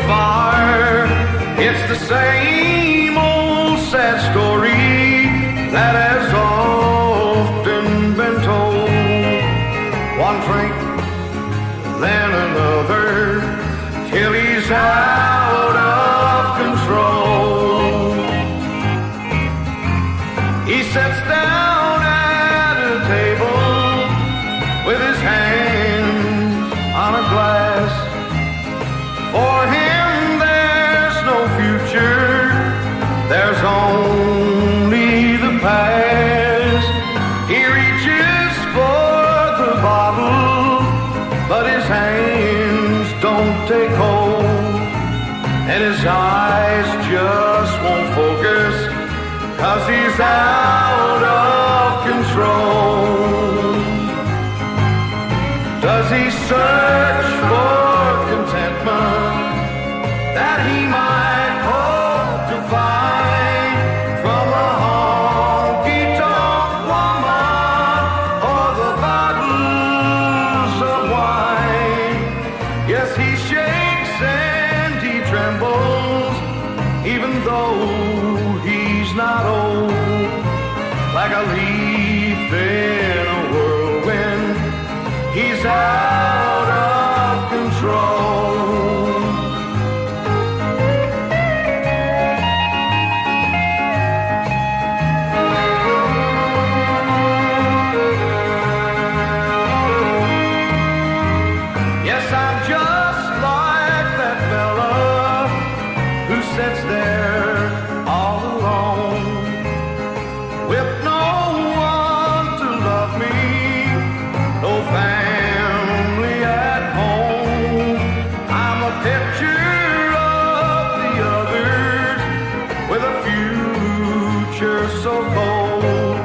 fire. It's the same old sad story that has often been told. One drink, then another, till he's out of control. He sits down at a table with his hands on a glass. For him there's no future, there's only the past. He reaches for the bottle, but his hands don't take hold, and his eyes just won't focus, 'cause he's out of control. Does he search for contentment that he might hope to find from a honky-tonk woman or the bottles of wine? Yes, he shakes and he trembles, even though he's not old, like a leaf in a whirlwind. He's out of control. Yes, I'm just like that fella who sits there all alone, with no one to love me, no family at home. I'm a picture of the others, with a future so cold.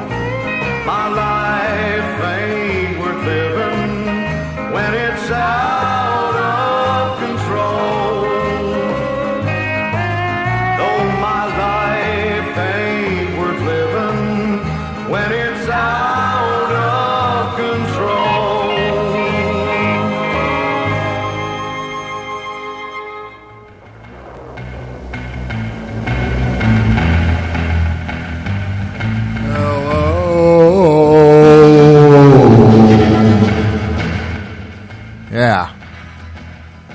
My life ain't worth living when it's out of control. Though my life ain't worth living when it's out of control. Yeah.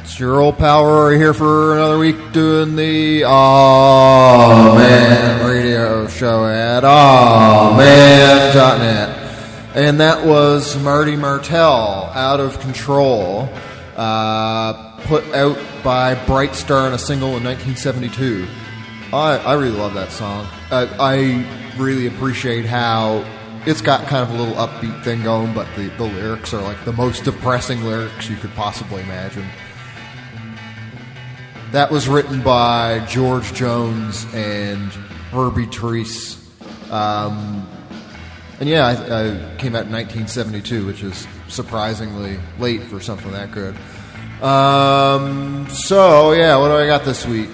It's your old pal Rory here for another week doing the Aw Man radio show at awman.net. And that was Marty Martel, Out of Control, put out by Brite Star in a single in 1972. I really love that song. I really appreciate how it's got kind of a little upbeat thing going, but the lyrics are like the most depressing lyrics you could possibly imagine. That was written by George Jones and Herbie Therese. And yeah, I came out in 1972, which is surprisingly late for something that good. So yeah, what do I got this week?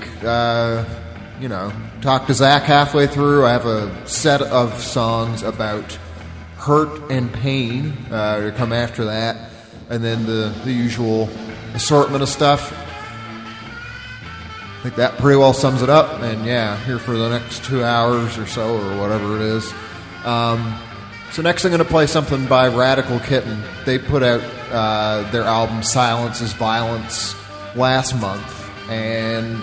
Talk to Zach halfway through. I have a set of songs about hurt and pain to come after that, and then the usual assortment of stuff. I think that pretty well sums it up, and yeah, here for the next 2 hours or so, or whatever it is. So next I'm going to play something by Radical Kitten. They put out their album Silence is Violence last month, and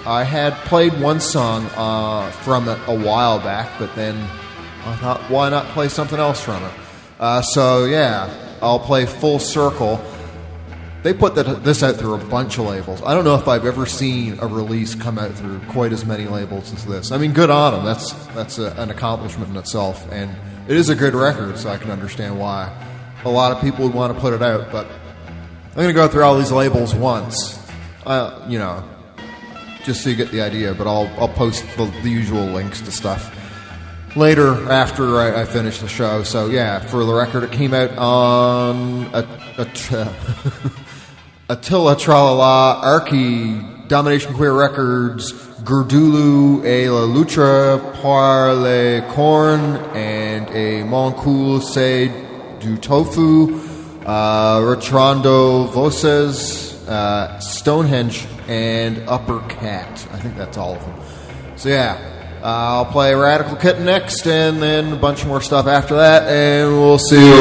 I had played one song from it a while back, but then I thought, why not play something else from it? So yeah, I'll play Full Circle. They put this out through a bunch of labels. I don't know if I've ever seen a release come out through quite as many labels as this. I mean, good on them. That's an accomplishment in itself, and it is a good record, so I can understand why a lot of people would want to put it out. But I'm going to go through all these labels once, just so you get the idea. But I'll post the usual links to stuff later after I finish the show. So yeah, for the record, it came out on Attila, Tralala, Araki, Domination Queer Records, Gurdulu, a Loutre, Par le Corn, and a Mon Cool C'est du Tofu, Retratando, Voces, Stonehenge, and Uppercat. I think that's all of them. So yeah, I'll play Radical Kitten next, and then a bunch more stuff after that, and we'll see you.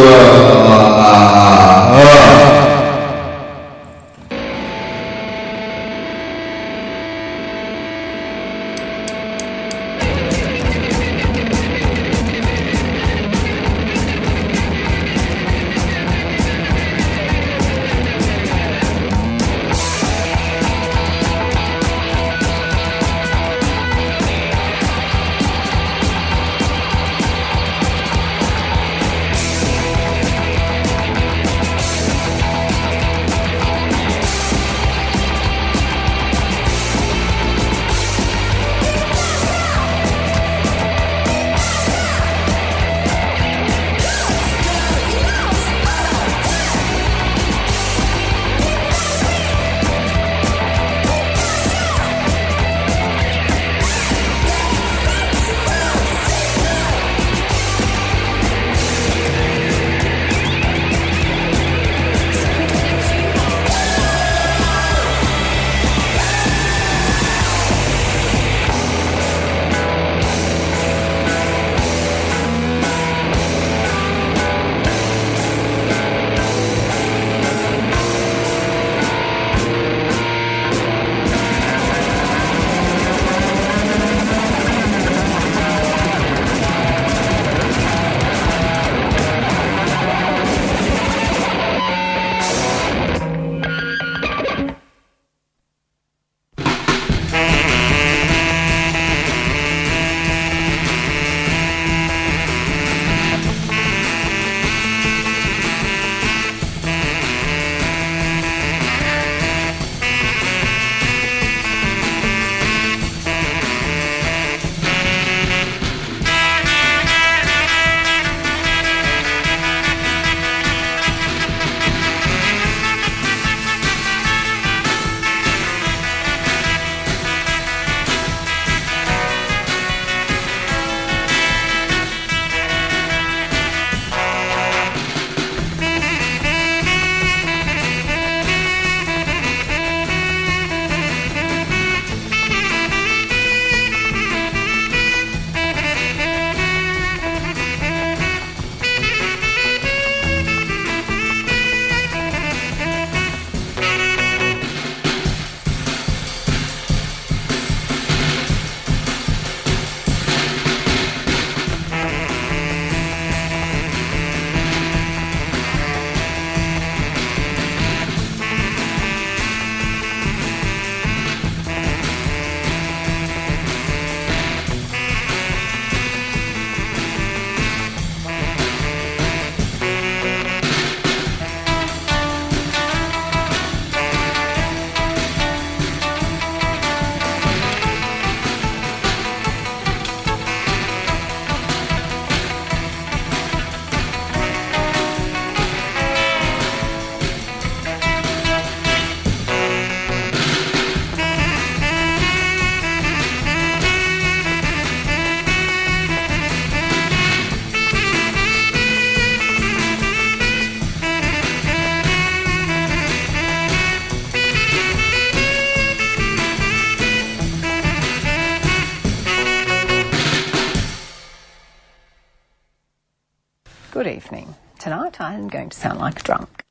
Good evening. Tonight I'm going to sound like a drunk.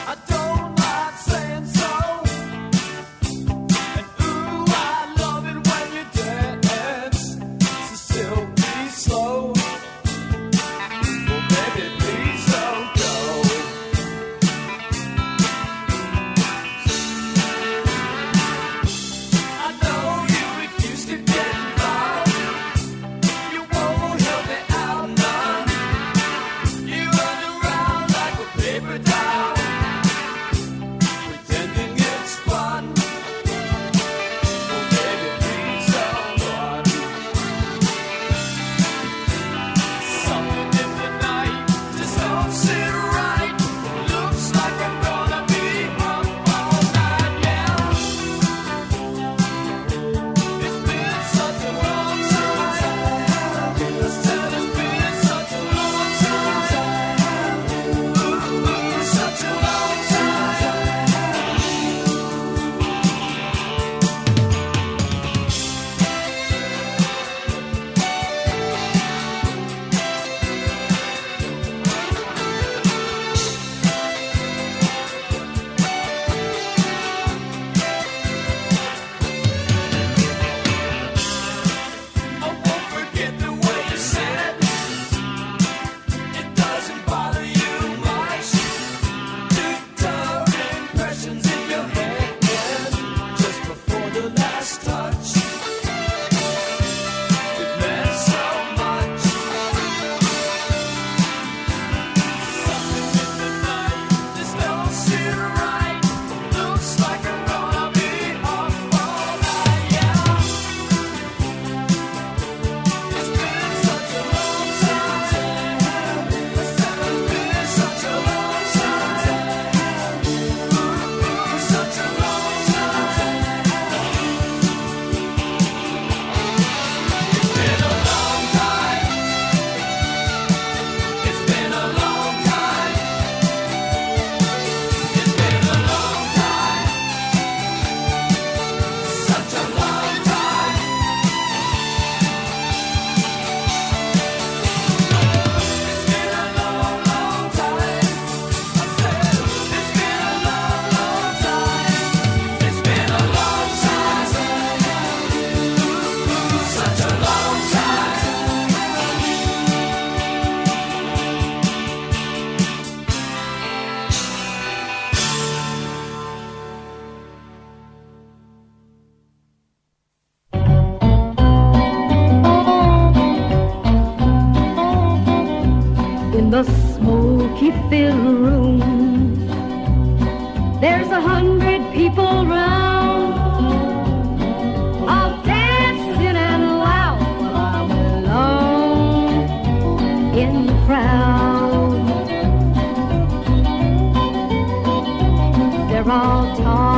I don't mind saying so.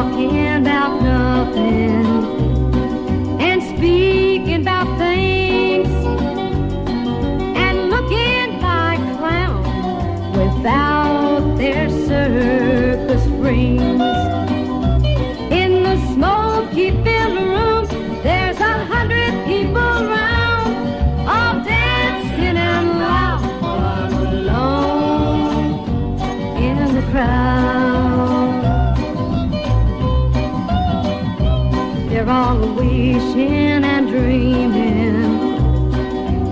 talking about nothing and speaking about things and looking like clowns without their circus rings. In the smoky filled room, there's 100 people around, all dancing and loud, but alone in the crowd. They're all wishing and dreaming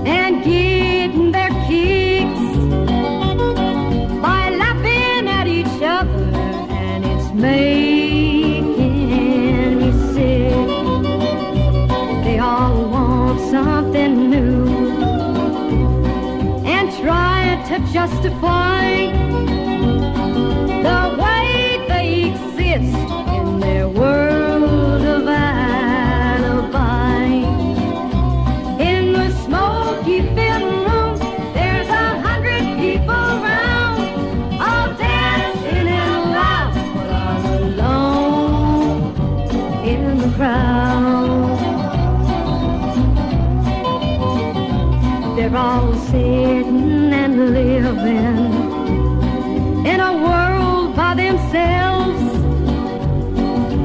and getting their kicks by laughing at each other, and it's making me sick. They all want something new and trying to justify the way they exist in their world of alibi. In the smoky filled room, there's 100 people around, all dancing and loud, but I'm alone in the crowd. They're all sitting and living in a world by themselves,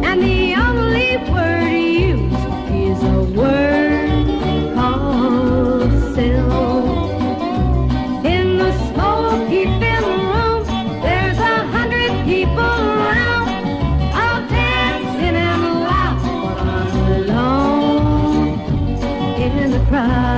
and the only word used is a word called self. In the smoky filled room, there's 100 people around, all dancing and loud, but I'm alone in the crowd.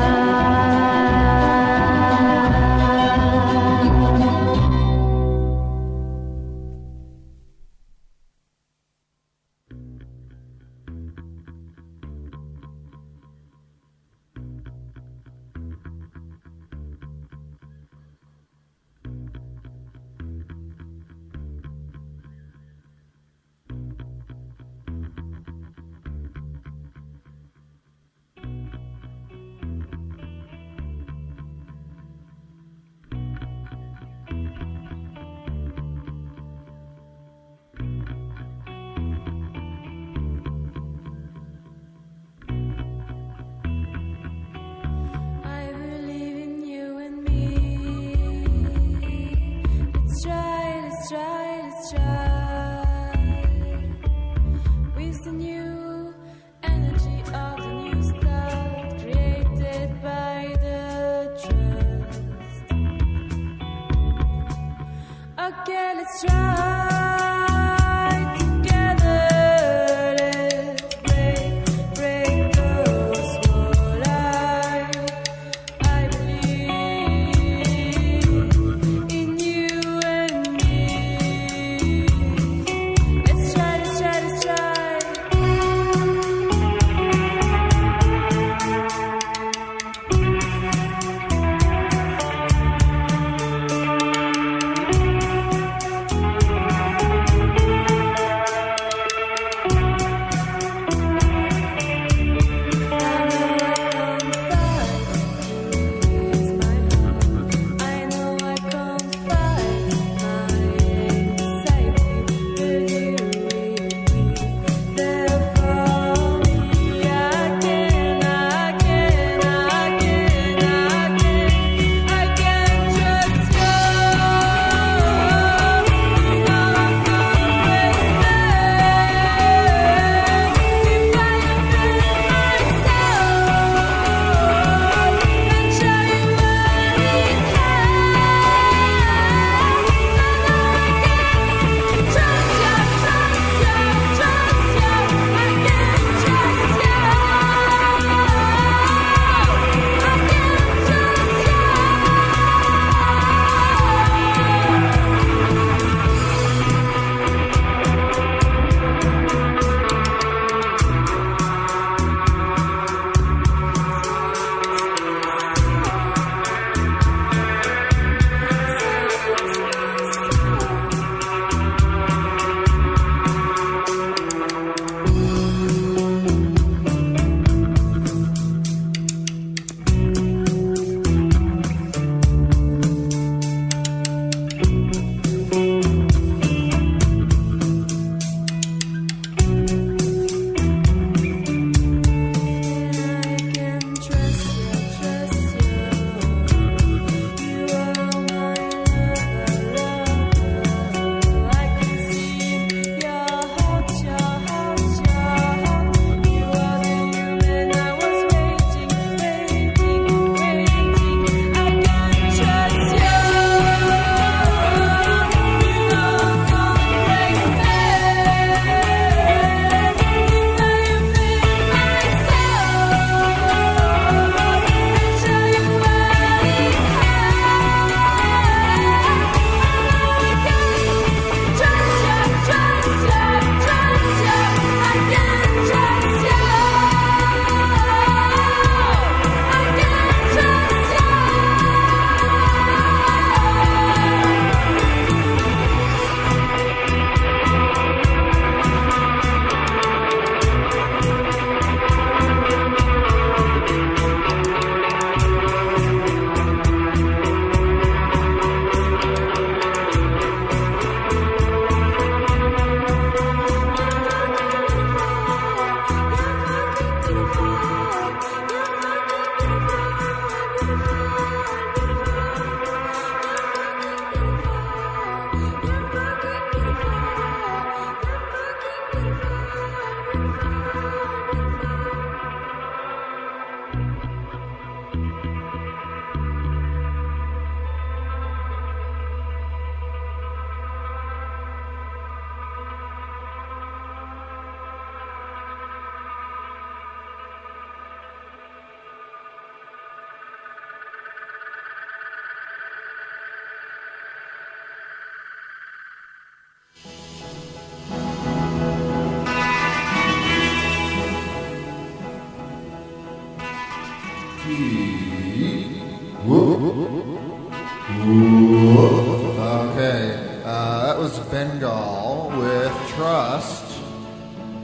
was Bengal with Trust.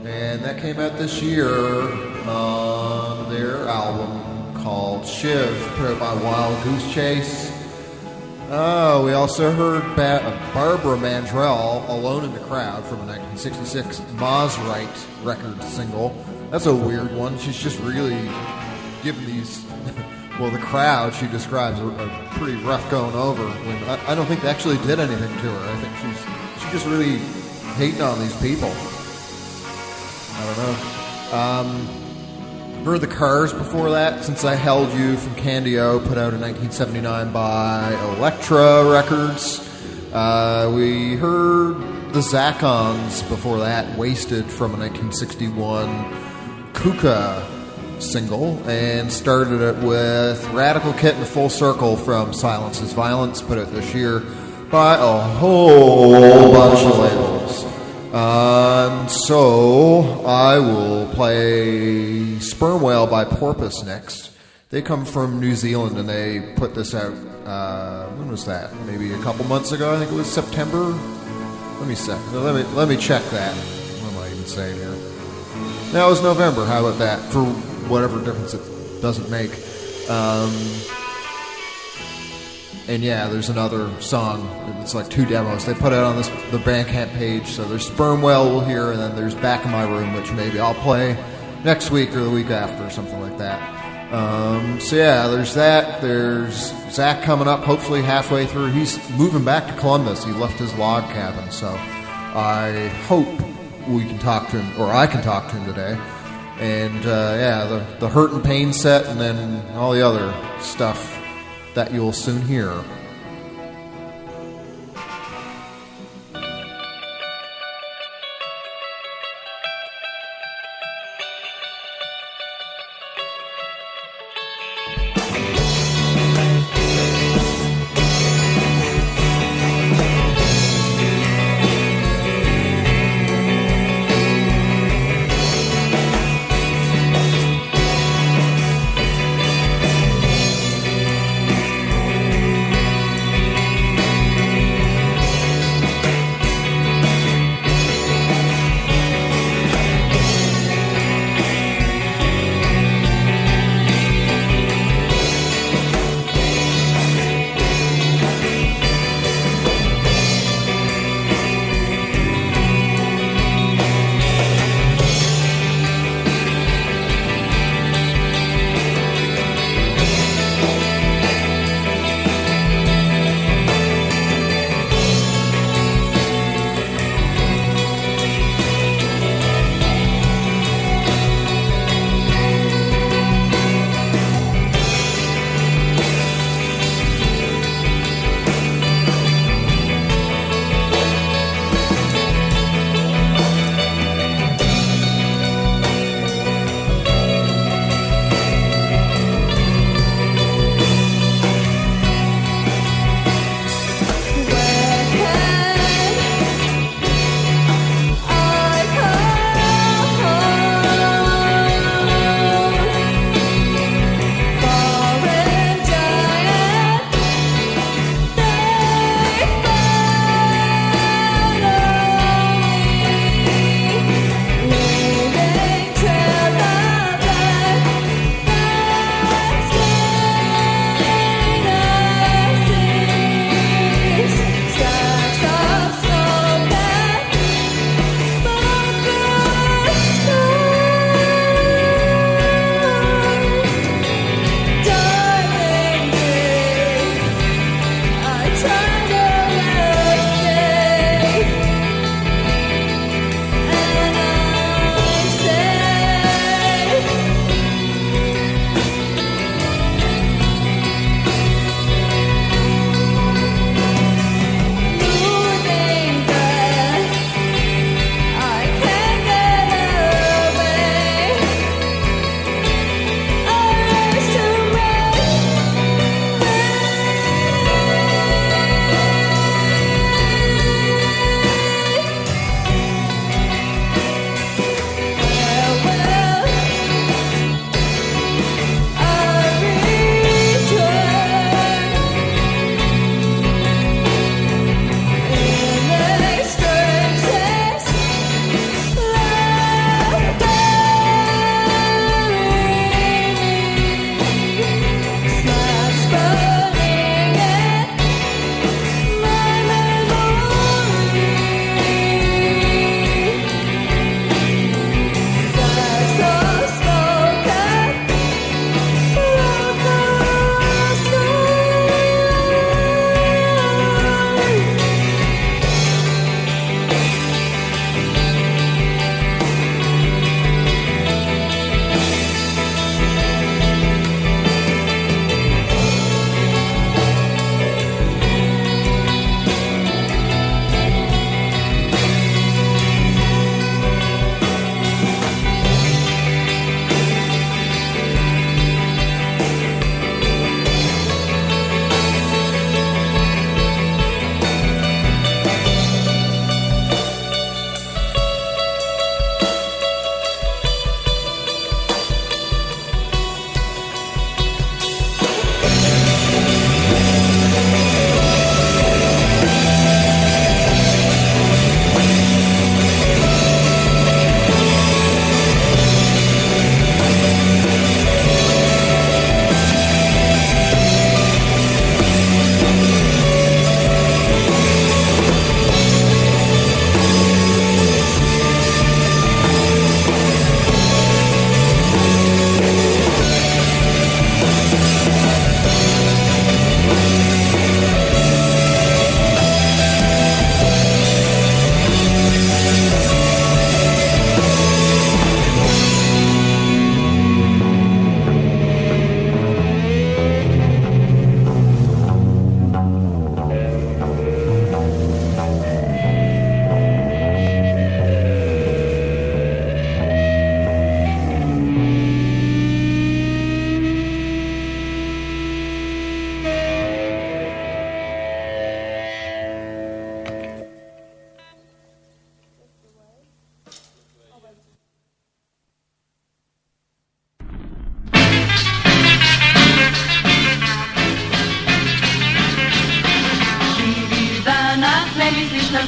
And that came out this year on their album called Shiv, put out by Wild Goose Chase. Oh, we also heard Barbara Mandrell, Alone in the Crowd, from a 1966 Mosrite record single. That's a weird one. She's just really giving these, well, the crowd she describes are pretty rough going over. When I don't think they actually did anything to her. I think she's just really hating on these people. I don't know. Heard the Cars before that, Since I Held You from Candy-O, put out in 1979 by Elektra Records. We heard the Zakons before that, Wasted, from a 1961 Cuca single, and started it with Radical Kitten Full Circle from Silence is Violence, put out this year by a whole bunch of labels. So I will play Sperm Whale by Porpoise next. They come from New Zealand and they put this out, when was that? Maybe a couple months ago. I think it was September. Let me check that. What am I even saying here? That was November. How about that? For whatever difference it doesn't make. And yeah, there's another song. It's like 2 demos they put out on the Bandcamp page. So there's Sperm Whale we'll hear, and then there's Back in My Room, which maybe I'll play next week or the week after, or something like that. So yeah, there's that. There's Zach coming up, hopefully halfway through. He's moving back to Columbus. He left his log cabin, so I hope we can talk to him, or I can talk to him today. And yeah, the Hurt and Pain set, and then all the other stuff that you'll soon hear.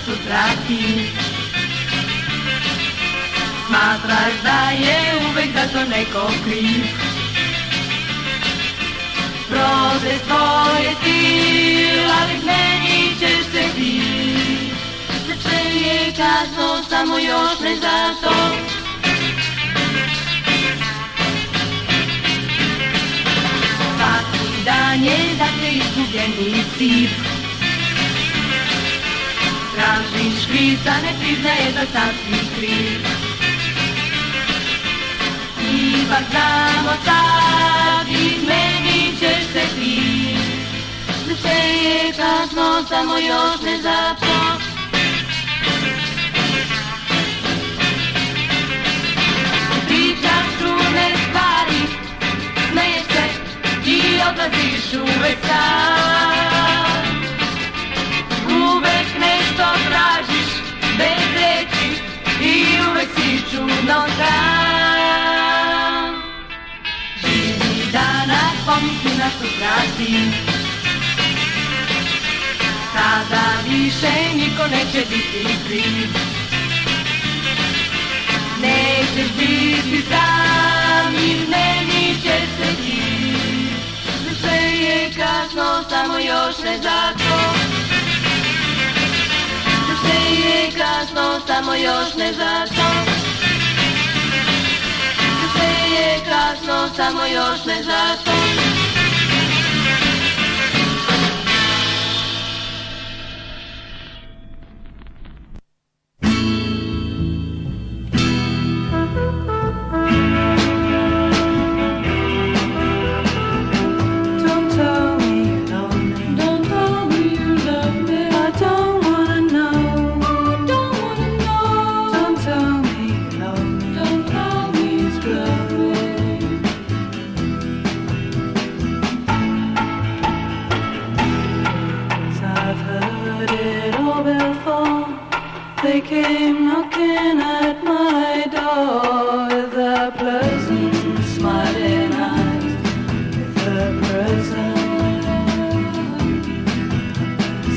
sutrati. Smatraš da je uvek za to neko kriv. Prode tvoje stil, ali zmenit ćeš se ti. Za sve je kasno, samo još ne zato. Svaki dan je dakle izgubljeni sip. Tražiš krivca, ne priznaje da sam si kriv. Ipak znamo sad, izmenit ćeš se ti. Za sve je kasno, samo još ne zato. Pričaš krune stvari, smeješ se i odlaziš uvek sam. Uvek nešto tražiš, bez reči i uvek si čudno sam. Živi danas, pomisli na sutrati. Kada više niko neće biti kriv. Nećeš biti sam, izmenit će se ti. Za sve je kasno, samo još ne zato. Za sve je kasno, samo još ne zato. Za sve je kasno, samo još ne zato. They came knocking at my door with their pleasant smiling eyes, with their present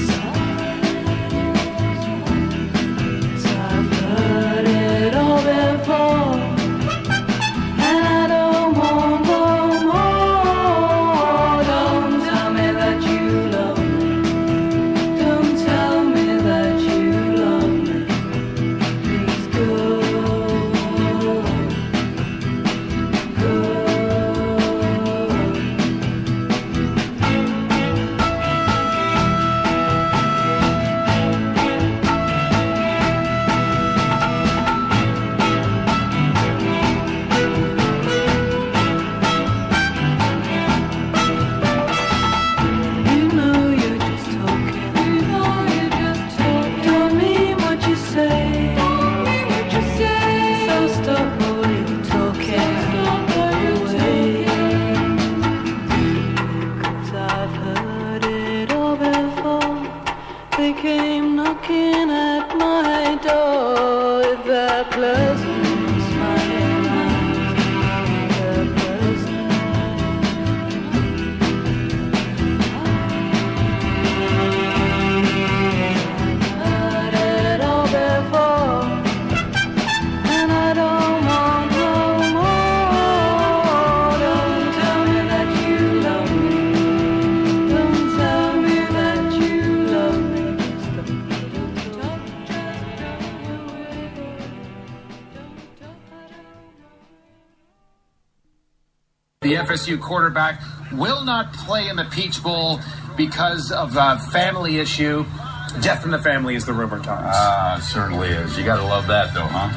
silence. I've heard it all before, and I don't want no more. Don't tell me that you love me. Don't tell me that you love me. The FSU quarterback will not play in the Peach Bowl because of a family issue. Death in the family is the rumor, Thomas. It certainly is. You got to love that, though, huh?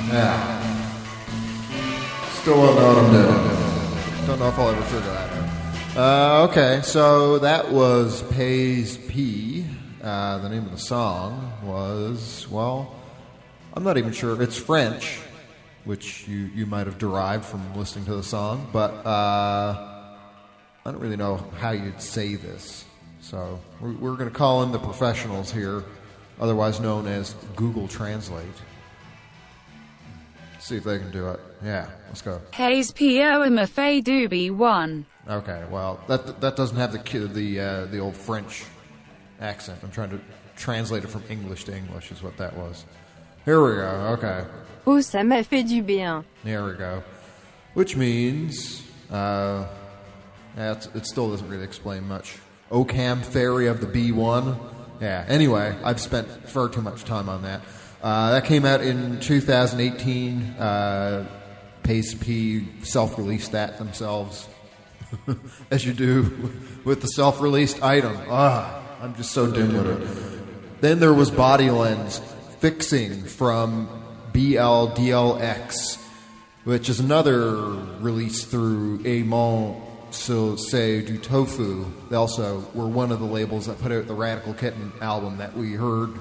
Yeah. Still don't know what I'm doing. Don't know if I'll ever figure that out. Okay, so that was Pays P. The name of the song was, well, I'm not even sure. It's French, which you might have derived from listening to the song, but I don't really know how you'd say this. So we're going to call in the professionals here, otherwise known as Google Translate. See if they can do it. Yeah, let's go. Hayes P.O. Mafe Doobie 1. Okay, well, that doesn't have the old French accent. I'm trying to translate it from English to English is what that was. Here we go, okay. Oh, ça m'a fait du bien. There we go. Which means, it still doesn't really explain much. Ocam Fairy of the B1. Yeah, anyway, I've spent far too much time on that. That came out in 2018. Pace P self-released that themselves, as you do with the self-released item. I'm just so dim-witted. Then there was Body Lens Fixing from BLDLX, which is another release through Aimant C'est du Tofu. They also were one of the labels that put out the Radical Kitten album that we heard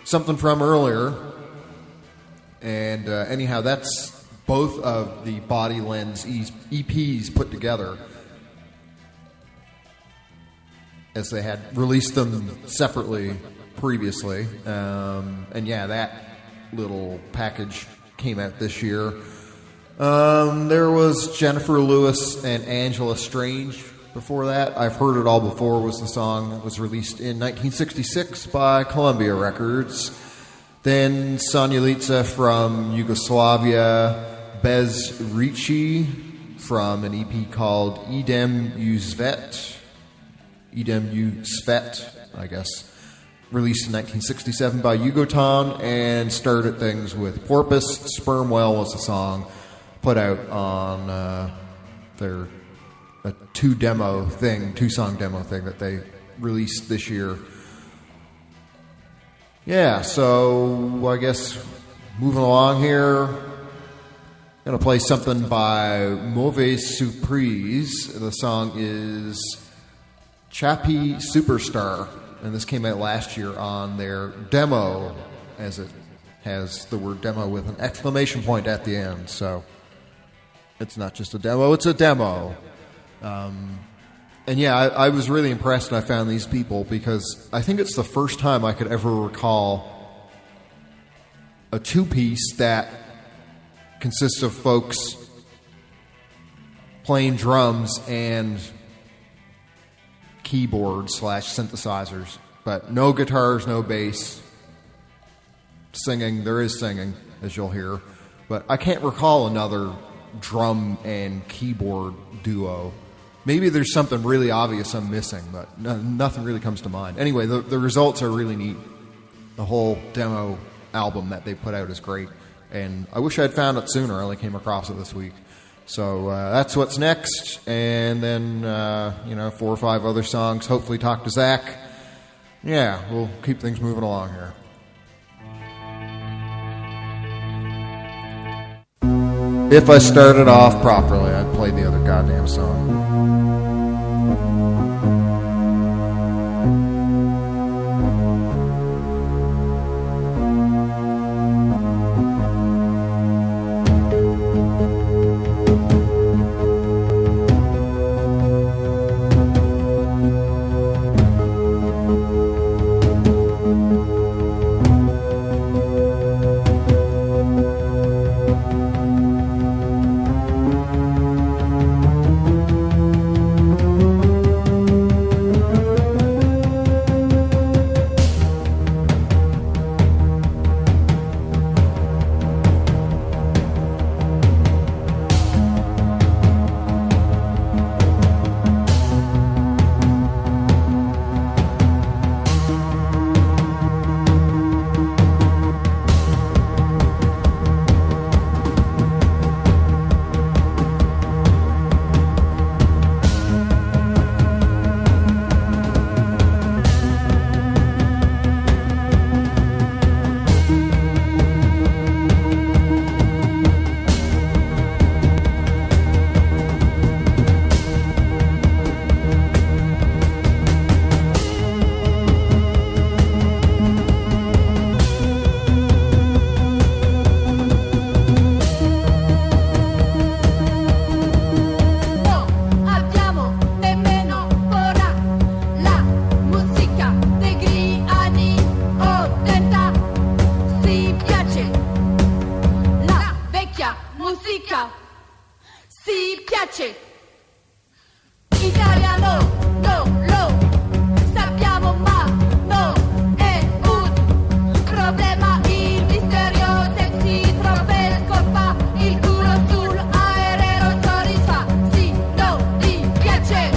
something from earlier. And anyhow, that's both of the Body Lens EPs put together, as they had released them separately previously. And yeah, that little package came out this year. There was Jennifer Lewis and Angela Strange before that. I've Heard It All Before was the song that was released in 1966 by Columbia Records. Then Sanjalice from Yugoslavia, Bez Rechi from an EP called Idem Svet, I guess, released in 1967 by Yugoton, and started things with Porpoise. Sperm was the song put out on their two-song demo thing that they released this year. Yeah, so I guess moving along here, I'm going to play something by Mauvaise Surprise. The song is Chappie Superstar, and this came out last year on their demo, as it has the word demo with an exclamation point at the end. So it's not just a demo, it's a demo. And yeah, I was really impressed when I found these people, because I think it's the first time I could ever recall a two-piece that consists of folks playing drums and keyboard/synthesizers, but no guitars, no bass. Singing, there is singing, as you'll hear, but I can't recall another drum and keyboard duo. Maybe there's something really obvious I'm missing, but nothing really comes to mind. Anyway, the results are really neat. The whole demo album that they put out is great, and I wish I had found it sooner. I only came across it this week. So that's what's next, and then 4 or 5 other songs. Hopefully talk to Zach. Yeah, we'll keep things moving along here. If I started off properly, I'd play the other goddamn song. si piace. Italiano, no, lo sappiamo ma no, è un problema. Il misterio sexy troppe scorpa, il culo sull'aereo soddisfa. Sì, no, ti piace.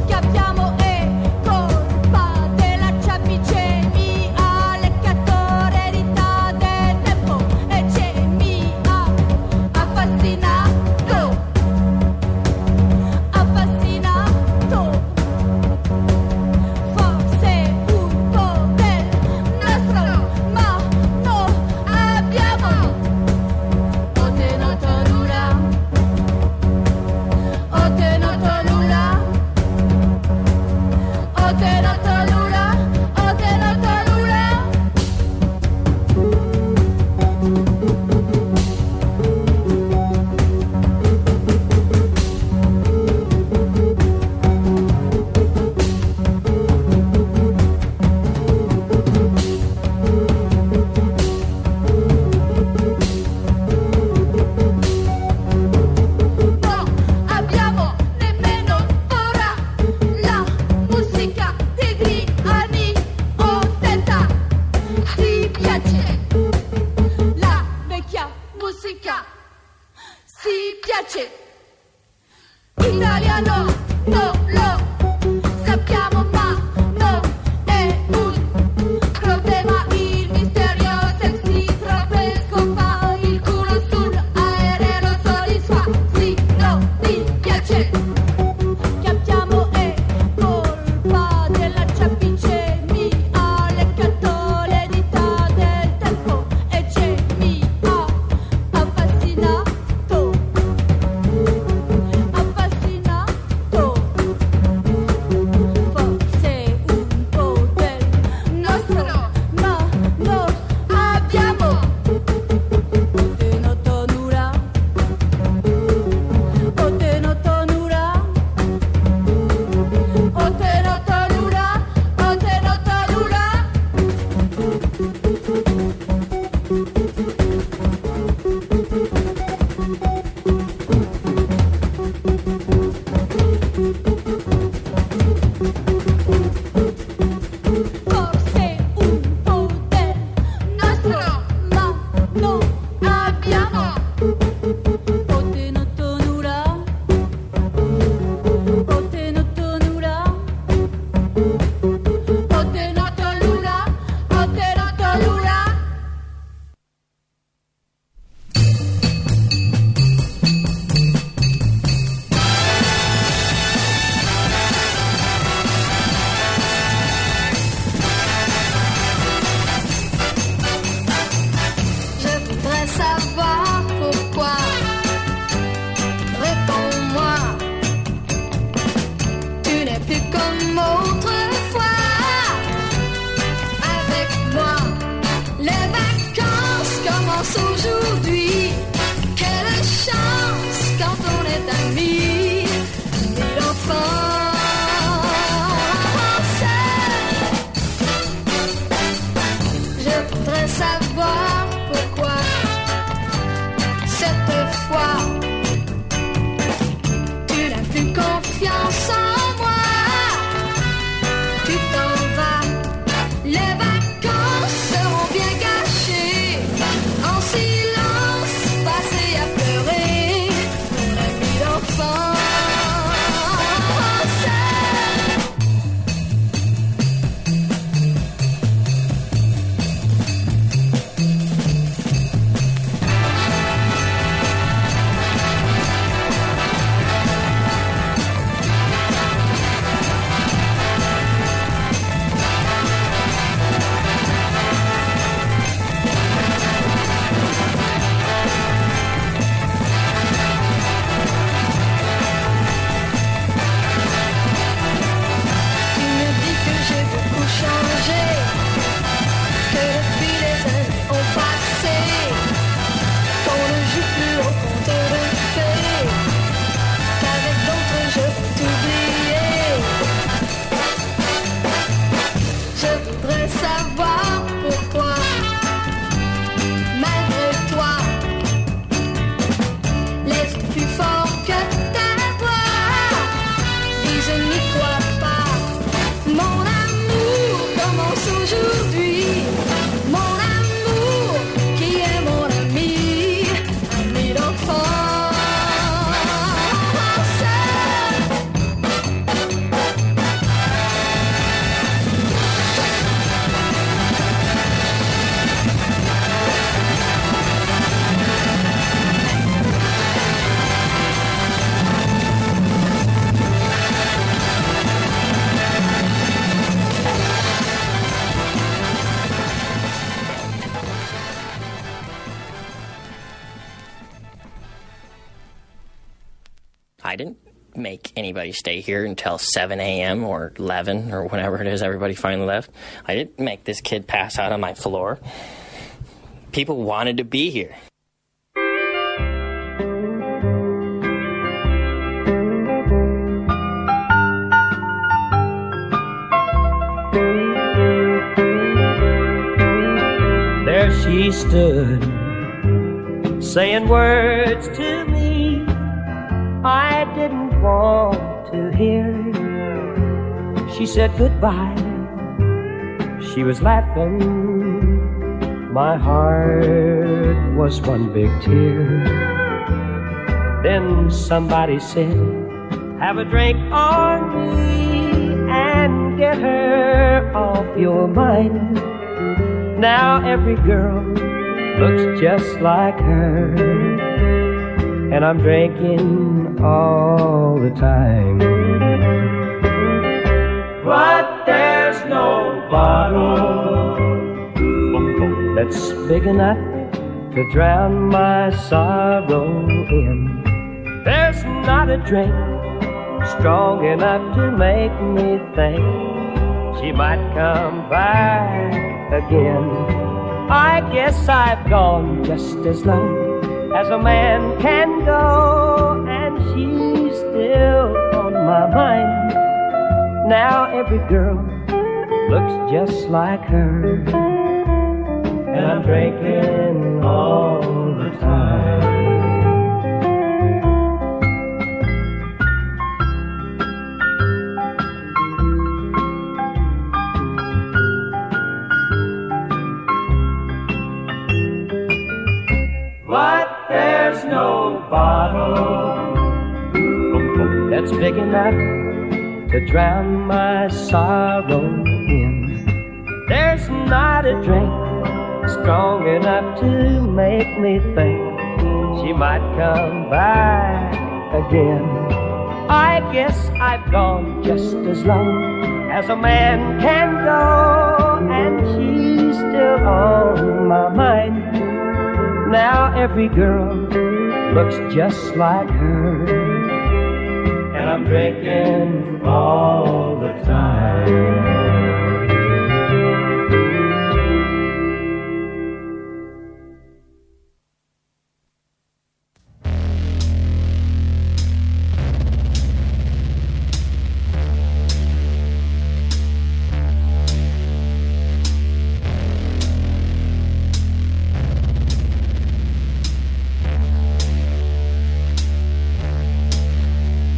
Che abbiamo è colpa della ciapice mia, leccatore di del tempo e c'è mia affascinato, affascinato. Forse un po' del nostro, ma no abbiamo ottenuto nulla, ottenuto nulla, ottenuto nulla, ottenuto nulla. No abbiamo nemmeno ora la musica degli anni 80. Si piace la vecchia musica, si piace. Italiano, no, lo sappiamo ma no, è un problema. Il misterio sexy troppe scopa, il culo sull'aereo soddisfa. Sì, no, ti piace. Che abbiamo è colpa della ciapice mia, leccatore di del tempo e c'è mia affascinato, affascinato. Forse un po' del nostro, ma no abbiamo ottenuto nulla, ottenuto nulla, ottenuto nulla, ottenuto nulla. Forse un po' del nostro, ma no abbiamo ottenuto nulla, ottenuto nulla, ottenuto nulla, ottenuto nulla. Je voudrais savoir pourquoi. Réponds-moi. Tu n'es plus comme autrefois. Avec moi, les vacances commencent aujourd'hui. Quelle chance quand on est amis. Et l'enfance. Je voudrais savoir pourquoi cette fois tu n'as plus confiance en moi. Tu t'en vas, les vacances seront bien gâchées. En silence, passé à pleurer, mon ami d'enfance. I didn't make anybody stay here until 7 a.m. or 11 or whenever it is everybody finally left. I didn't make this kid pass out on my floor. People wanted to be here. There she stood, saying words to me I didn't want to hear. She said goodbye. She was laughing. My heart was one big tear. Then somebody said, have a drink on me and get her off your mind. Now every girl looks just like her, and I'm drinking all the time. But there's no bottle that's big enough to drown my sorrow in. There's not a drink strong enough to make me think she might come back again. I guess I've gone just as low as a man can go, and she's still on my mind. Now every girl looks just like her, and I'm drinking all the time. But there's no bottle that's big enough to drown my sorrow in. There's not a drink strong enough to make me think she might come back again. I guess I've gone just as low as a man can go, and she's still on my mind. Now every girl looks just like her, and I'm drinking all the time.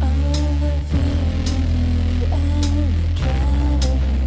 All the fear and the trouble.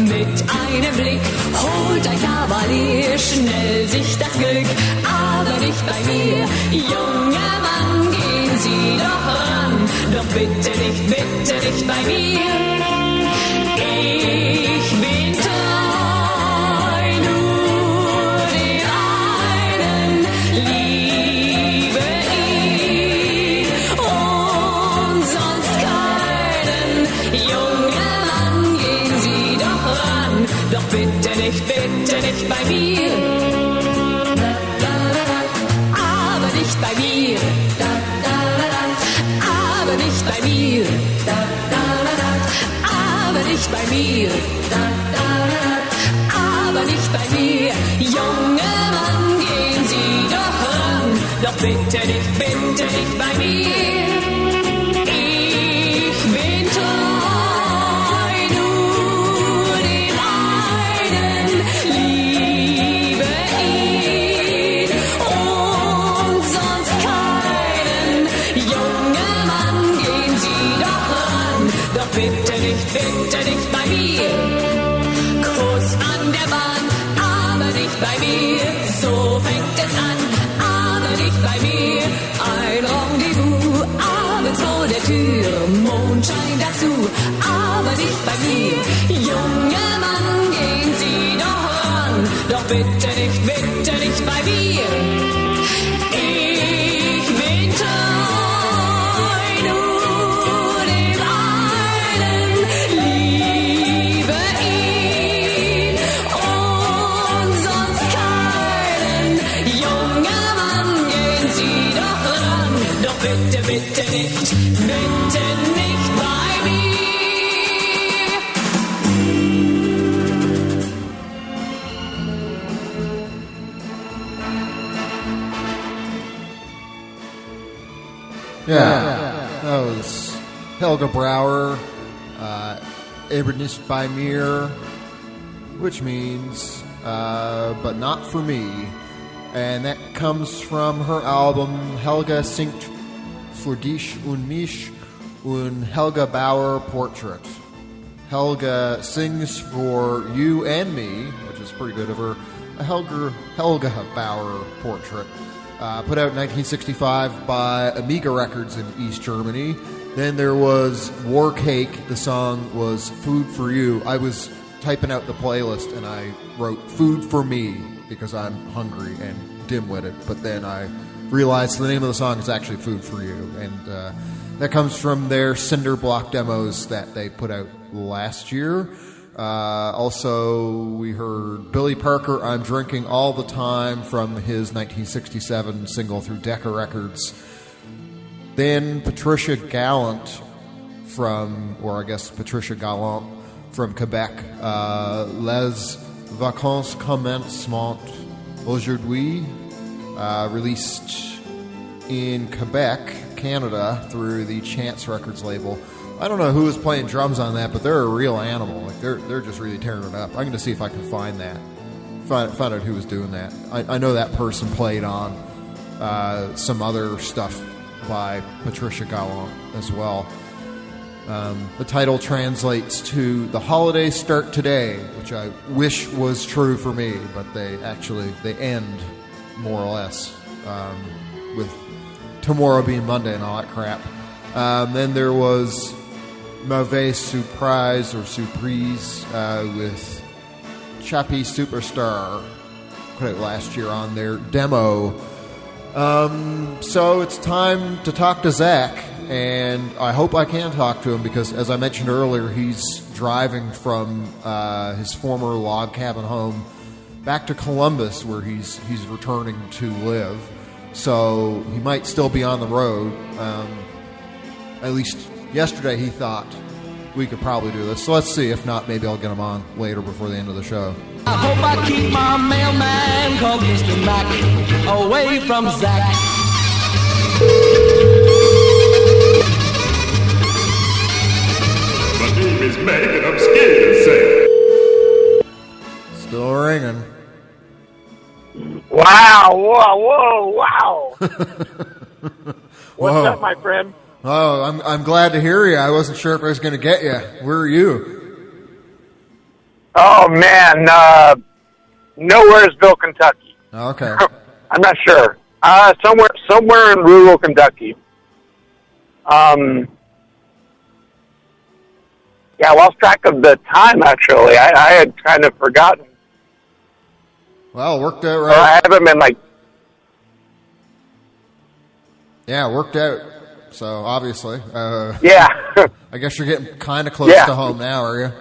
Mit einem Blick holt ein Kavalier schnell sich das Glück, aber nicht bei mir. Junger Mann, gehen Sie doch ran, doch bitte nicht bei mir. Ich bin treu, nur den einen, liebe ihn und sonst keinen. Junger Mann, gehen Sie doch ran, doch bitte nicht bei mir. Aber nicht bei mir. Aber nicht bei mir. Aber nicht bei mir. Aber nicht bei mir. Junger Mann, gehen Sie doch ran, doch bitte nicht bei mir. Ich bin treu, nur den einen, liebe ihn und sonst keinen. Junger Mann, gehen Sie doch ran, doch bitte nicht bei mir. Kuss an der Bahn, aber nicht bei mir. So fängt es an, aber nicht bei mir. Ein Rendezvous, abends vor der Tür, Mondschein dazu, aber nicht bei mir. Junger Mann, gehen Sie doch ran, doch bitte nicht bei mir. Ich bin treu, nur dem einen, liebe ihn und sonst keinen. Junger Mann, gehen Sie doch ran, doch bitte nicht bei mir. Yeah, that was Helga Brouwer, Ebernicht bei mir, which means, but not for me. And that comes from her album Helga singt für dich und mich und Helga Bauer Portrait. Helga sings for you and me, which is pretty good of her. A Helga Bauer Portrait. Put out in 1965 by Amiga Records in East Germany. Then there was War Cake. The song was Food for You. I was typing out the playlist and I wrote Food for Me because I'm hungry and dim-witted. But then I realized the name of the song is actually Food for You. And that comes from their Cinder Block demos that they put out last year. Also, we heard Billy Parker, I'm Drinking All the Time, from his 1967 single through Decca Records. Then Patricia Gallant Patricia Gallant from Quebec. Les Vacances commencent aujourd'hui, released in Quebec, Canada, through the Chance Records label. I don't know who was playing drums on that, but they're a real animal. Like they're just really tearing it up. I'm going to see if I can find that. Find out who was doing that. I know that person played on some other stuff by Patricia Gallant as well. The title translates to "The Holidays Start Today," which I wish was true for me, but they end more or less with tomorrow being Monday and all that crap. Then there was Mauvaise Surprise or Surprise with Chappie Superstar, put out last year on their demo. So it's time to talk to Zach, and I hope I can talk to him because, as I mentioned earlier, he's driving from his former log cabin home back to Columbus, where he's returning to live. So he might still be on the road. At least yesterday he thought we could probably do this. So let's see. If not, maybe I'll get him on later before the end of the show. I hope I keep my mailman called Mr. Mac away from Zach. My name is Mac and I'm scared to say. Still ringing. Wow, wow. What's Whoa. up, my friend? Oh, I'm glad to hear you. I wasn't sure if I was going to get you. Where are you? Oh, man. Nowheresville, Kentucky. Okay. I'm not sure. Somewhere in rural Kentucky. Yeah, I lost track of the time, actually. I had kind of forgotten. Well, worked out right. I haven't been like... Yeah, worked out. So, obviously. Yeah. I guess you're getting kind of close to home now, are you?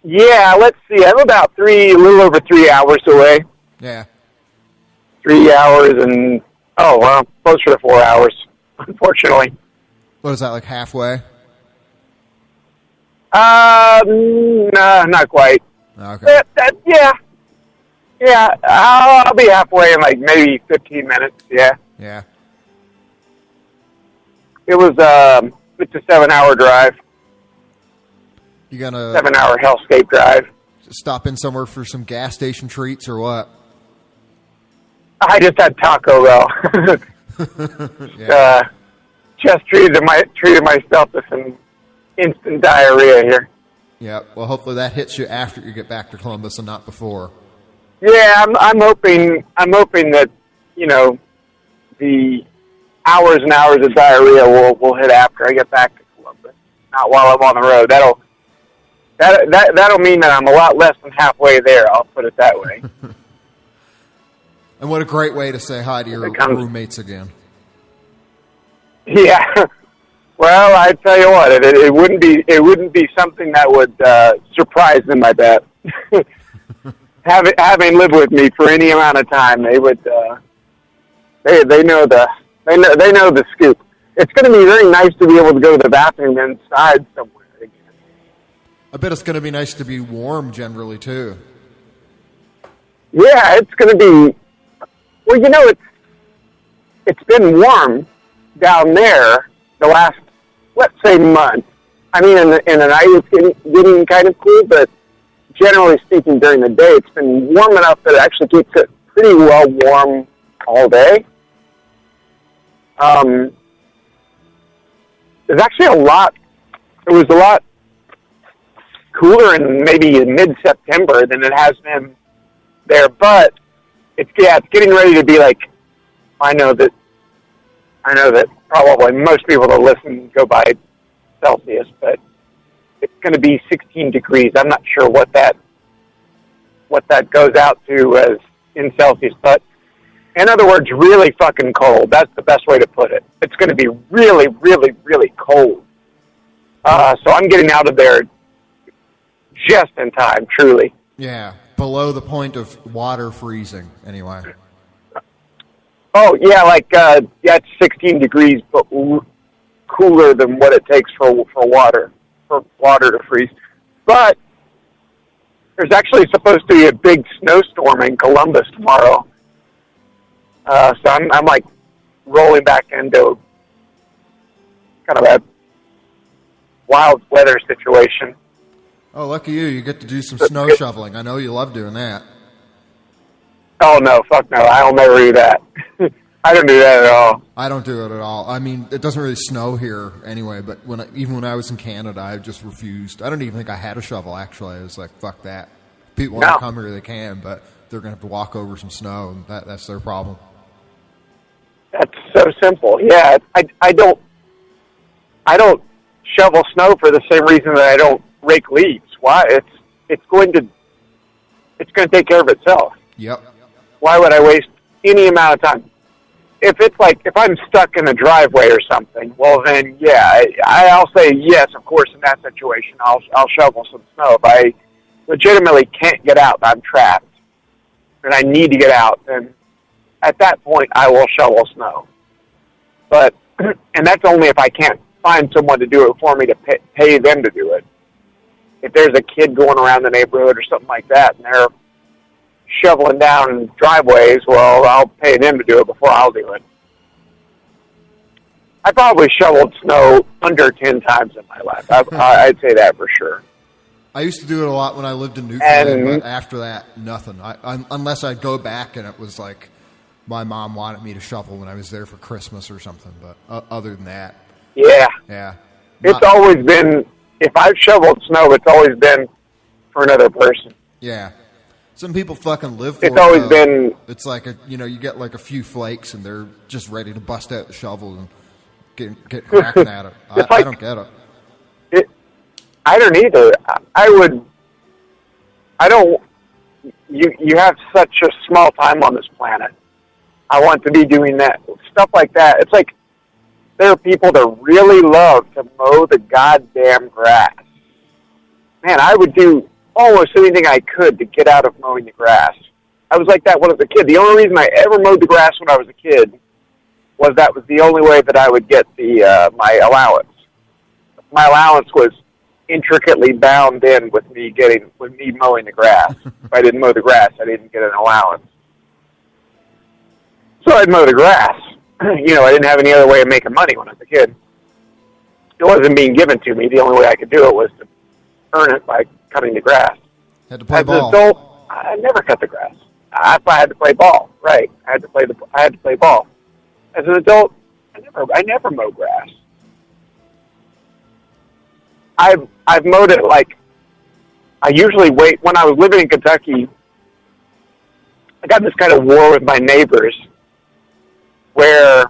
Yeah, let's see. I'm about a little over 3 hours away. Yeah. 3 hours and, closer to 4 hours, unfortunately. What is that, like halfway? No, not quite. Okay. Yeah, I'll be halfway in like maybe 15 minutes, yeah. Yeah. It's a 7-hour drive. You gonna 7-hour hellscape drive. Stop in somewhere for some gas station treats or what? I just had Taco Bell. Just treated myself to some instant diarrhea here. Yeah. Well, hopefully that hits you after you get back to Columbus and not before. Yeah, I'm hoping that the hours and hours of diarrhea will hit after I get back to Columbus, not while I'm on the road. That'll mean that I'm a lot less than halfway there. I'll put it that way. And what a great way to say hi to your roommates again. Yeah. Well, I tell you what, it wouldn't be something that would surprise them. I bet. Having lived with me for any amount of time, they would. They know the scoop. It's going to be very nice to be able to go to the bathroom inside somewhere again. I bet it's going to be nice to be warm generally too. Yeah, it's going to be. Well, it's been warm down there the last, let's say, month. I mean, in the night it's getting kind of cool, but generally speaking, during the day it's been warm enough that it actually keeps it pretty well warm all day. There's actually it was a lot cooler in maybe mid-September than it has been there, but it's getting ready to be like, I know that probably most people that listen go by Celsius, but it's going to be 16 degrees. I'm not sure what that goes out to as in Celsius, but in other words, really fucking cold. That's the best way to put it. It's going to be really, really, really cold. So I'm getting out of there just in time, truly. Yeah, below the point of water freezing, anyway. Oh, yeah, it's 16 degrees, but cooler than what it takes for water to freeze. But there's actually supposed to be a big snowstorm in Columbus tomorrow. So I'm like rolling back into kind of a wild weather situation. Oh, lucky you. You get to do some snow shoveling. I know you love doing that. Oh, no, fuck no. I'll never do that. I don't do that at all. I don't do it at all. I mean, it doesn't really snow here anyway, but even when I was in Canada, I just refused. I don't even think I had a shovel, actually. I was like, fuck that. People want to come here, they can, but they're going to have to walk over some snow, and that's their problem. That's so simple. Yeah, I don't shovel snow for the same reason that I don't rake leaves. Why? It's going to take care of itself. Yep. Why would I waste any amount of time? If I'm stuck in a driveway or something, well then, yeah, I'll say yes, of course, in that situation, I'll shovel some snow. If I legitimately can't get out, I'm trapped, and I need to get out, then at that point, I will shovel snow. But, and that's only if I can't find someone to do it for me to pay them to do it. If there's a kid going around the neighborhood or something like that, and they're shoveling down driveways, well, I'll pay them to do it before I'll do it. I probably shoveled snow under 10 times in my life. I'd say that for sure. I used to do it a lot when I lived in Newfoundland, but after that, nothing. Unless I'd go back and it was like my mom wanted me to shovel when I was there for Christmas or something, but other than that. Yeah. Yeah. It's always been if I've shoveled snow, it's always been for another person. Yeah. Some people fucking live for it. It's always been... It's like, you get like a few flakes and they're just ready to bust out the shovel and get cracking at it. I don't get it. I don't either. You have such a small time on this planet. I want to be doing that. Stuff like that. It's like there are people that really love to mow the goddamn grass. Man, I would do almost anything I could to get out of mowing the grass. I was like that when I was a kid. The only reason I ever mowed the grass when I was a kid was that was the only way that I would get my allowance. My allowance was intricately bound in with me mowing the grass. If I didn't mow the grass, I didn't get an allowance. So I'd mow the grass. I didn't have any other way of making money when I was a kid. It wasn't being given to me. The only way I could do it was to earn it by cutting the grass. Had to play ball. As an adult, I never cut the grass. I had to play ball. Right. I had to play ball. As an adult, I never mow grass. I've mowed it like I usually wait. When I was living in Kentucky, I got this kind of war with my neighbors where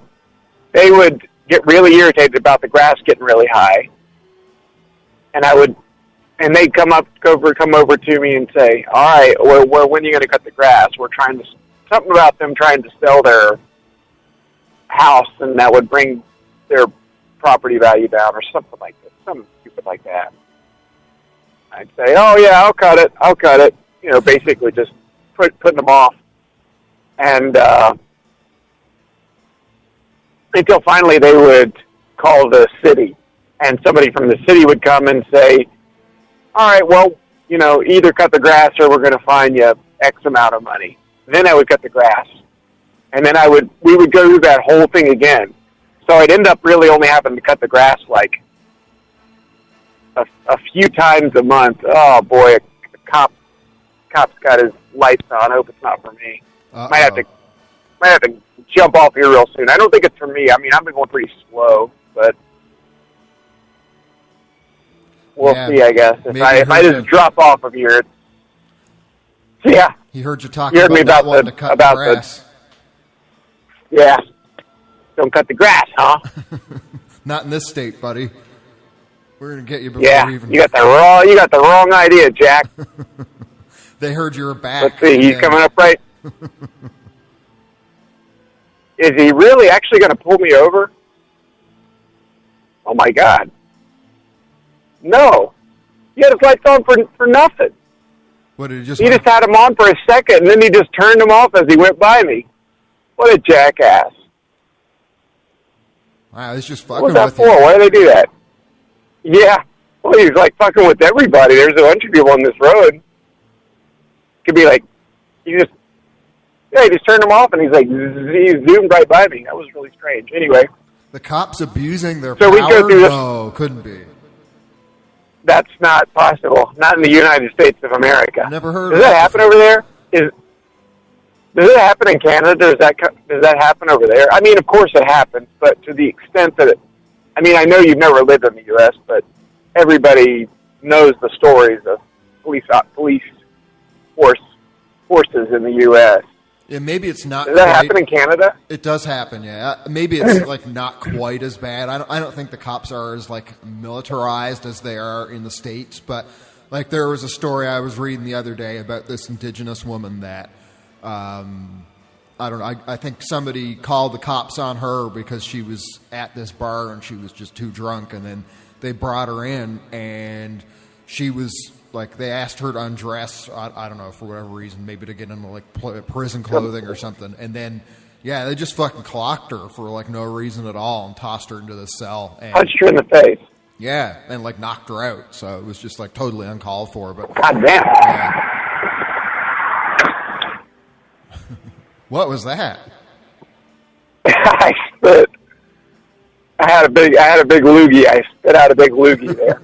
they would get really irritated about the grass getting really high, and they'd come over to me and say, "All right, well, when are you going to cut the grass? We're trying to something about them trying to sell their house, and that would bring their property value down, or something like that, something stupid like that." I'd say, "Oh yeah, I'll cut it." Basically just putting them off, and until finally they would call the city, and somebody from the city would come and say, "All right, well, either cut the grass or we're going to fine you X amount of money." Then I would cut the grass, and then we would go through that whole thing again. So I'd end up really only having to cut the grass like a few times a month. Oh boy, a cop's got his lights on. I hope it's not for me. Might have to jump off here real soon. I don't think it's for me. I mean, I've been going pretty slow, but we'll see, I guess. If I just drop off of here, yeah. He heard you talking about wanting to cut the grass. Yeah. Don't cut the grass, huh? Not in this state, buddy. We're going to get you before you even... you got the wrong idea, Jack. They heard you were back. Let's see, he's coming up right. Is he really actually going to pull me over? Oh my God. No. He had his lights on for nothing. What, did he just had them on for a second, and then he just turned them off as he went by me. What a jackass. Wow, he's just fucking with you. What's that for? Why do they do that? Yeah. Well, he's like fucking with everybody. There's a bunch of people on this road. Could be like, he just turned them off, and he zoomed right by me. That was really strange. Anyway. The cops abusing their power? We go through this. No, couldn't be. That's not possible. Not in the United States of America. Never heard of it. Does that happen over there? Does it happen in Canada? Does that happen over there? I mean, of course it happens, but to the extent that I know you've never lived in the U.S., but everybody knows the stories of police forces in the U.S. Yeah, maybe it's not. Does that happen in Canada? It does happen, yeah. Maybe it's like not quite as bad. I don't think the cops are as like militarized as they are in the States, but like there was a story I was reading the other day about this indigenous woman that I don't know. I think somebody called the cops on her because she was at this bar and she was just too drunk, and then they brought her in and she was like, they asked her to undress. I don't know, for whatever reason, maybe to get into like prison clothing or something. And then, yeah, they just fucking clocked her for like no reason at all and tossed her into the cell. And, punched her in the face. Yeah, and like knocked her out. So it was just like totally uncalled for. But God damn. Yeah. What was that? I spit. I had a big loogie. I spit out a big loogie there.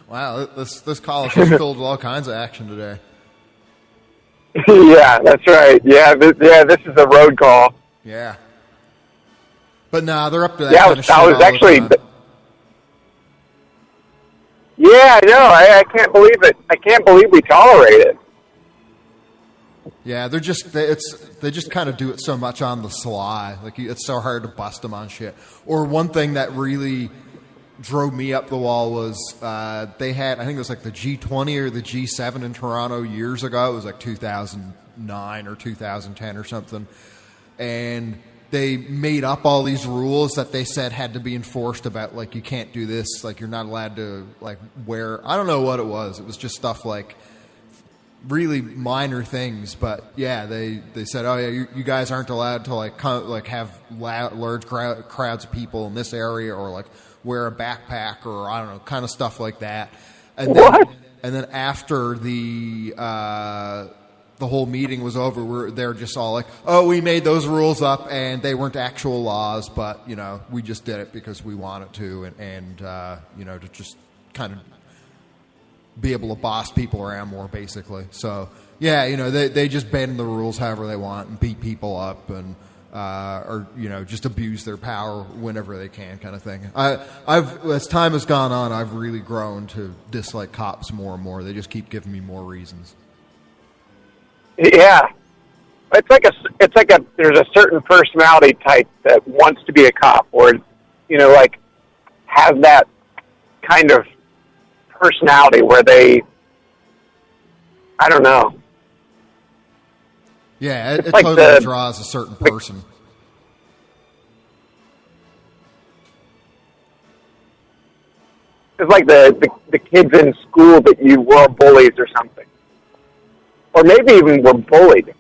Wow, this call is just filled with all kinds of action today. Yeah, that's right. Yeah, this is a road call. Yeah. But nah, they're up to that kind of shit. I was actually. Yeah, I know. I can't believe it. I can't believe we tolerate it. Yeah, they just kind of do it so much on the sly. Like, it's so hard to bust them on shit. Or one thing that really drove me up the wall was they had, I think it was like the G20 or the G7 in Toronto years ago. It was like 2009 or 2010 or something. And they made up all these rules that they said had to be enforced about, like, you can't do this, like, you're not allowed to, like, wear, I don't know what it was. It was just stuff like really minor things, but yeah, they said, oh yeah, you guys aren't allowed to like have large crowds of people in this area, or like wear a backpack, or I don't know, kind of stuff like that. And then after the whole meeting was over, they're just all like, oh, we made those rules up and they weren't actual laws, but you know, we just did it because we wanted to, and you know, to just kind of be able to boss people around more, basically. So yeah, you know, they just bend the rules however they want and beat people up, and or you know, just abuse their power whenever they can, kind of thing. I've as time has gone on, I've really grown to dislike cops more and more. They just keep giving me more reasons. Yeah, it's like a there's a certain personality type that wants to be a cop, or you know, like has that kind of personality where they, I don't know. Yeah, it like totally draws a certain person. It's like the kids in school that you were bullies or something. Or maybe even were bullied.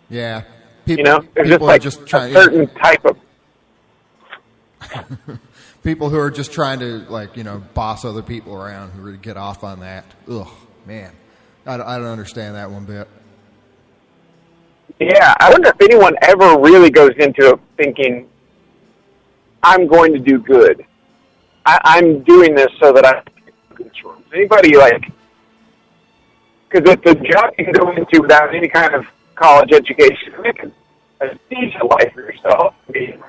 Yeah. You know, it's just like just a certain type of... People who are just trying to, like, you know, boss other people around, who really get off on that. Ugh, man. I don't understand that one bit. Yeah, I wonder if anyone ever really goes into it thinking, I'm going to do good. I'm doing this so that I can control. Anybody, like, because it's a job you can go into without any kind of college education. Make a decent life for yourself. I mean,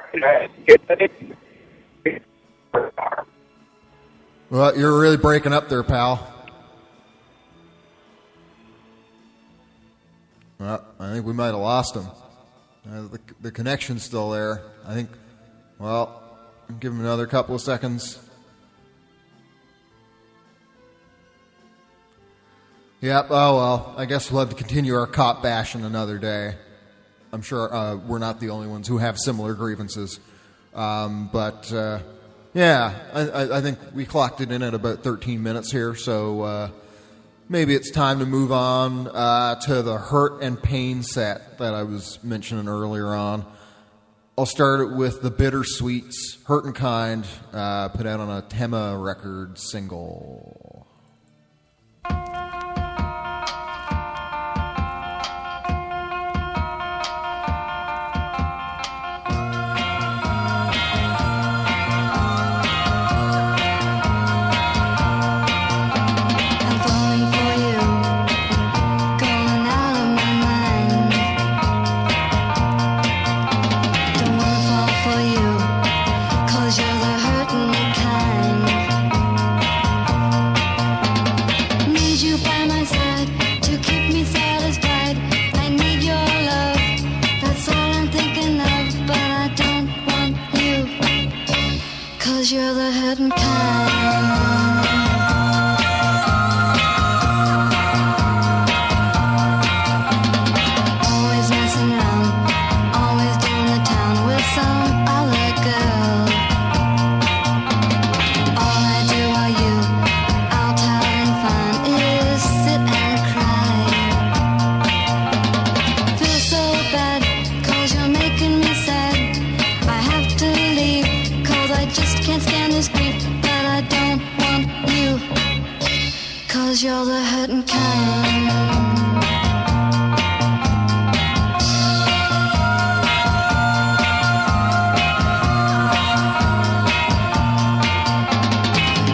well, you're really breaking up there, pal. Well, I think we might have lost him. The connection's still there. I think, well, give him another couple of seconds. Yep, oh well, I guess we'll have to continue our cop bashing another day. I'm sure we're not the only ones who have similar grievances. But yeah, I think we clocked it in at about 13 minutes here, so maybe it's time to move on to the Hurt and Pain set that I was mentioning earlier on. I'll start it with the Bittersweets, Hurt and Kind, put out on a Tema record single. You're the hurting kind. Always messing around, always doing the town with some other girl. All I do while you out having fun is sit and cry. Feel so bad, 'cause you're making me sad. I have to leave, 'cause I just can't stand this grief, but I don't want you, 'cause you're the hurting kind.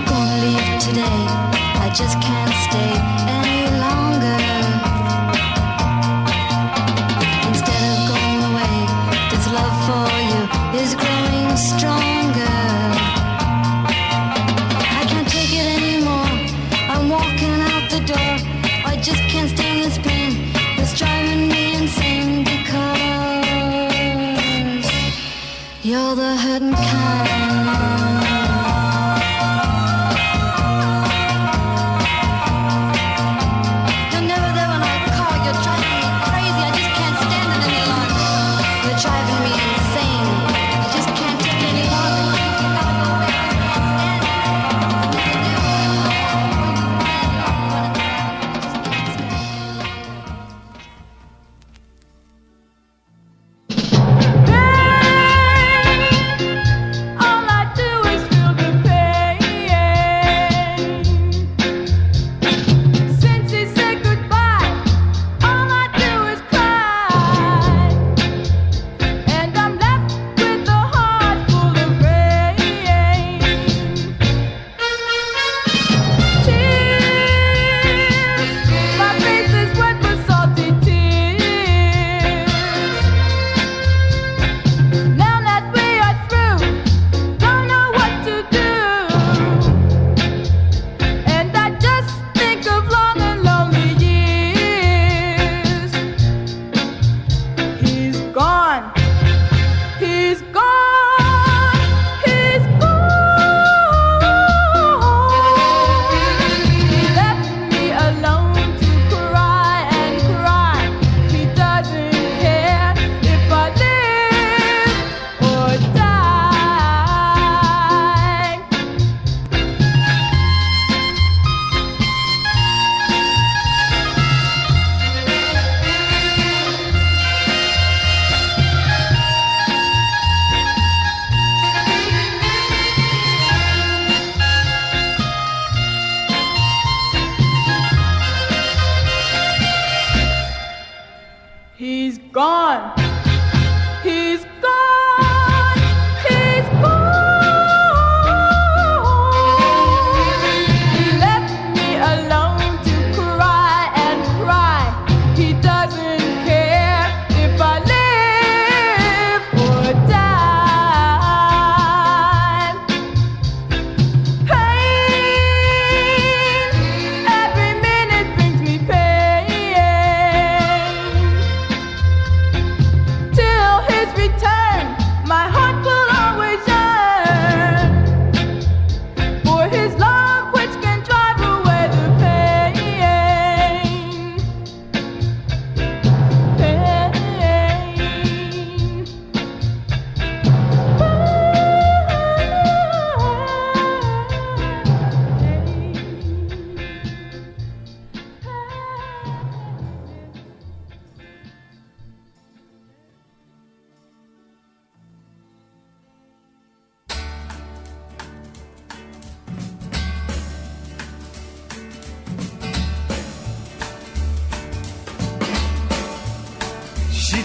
Gonna leave today, I just can't stay any longer. Instead of going away, this love for you is growing stronger.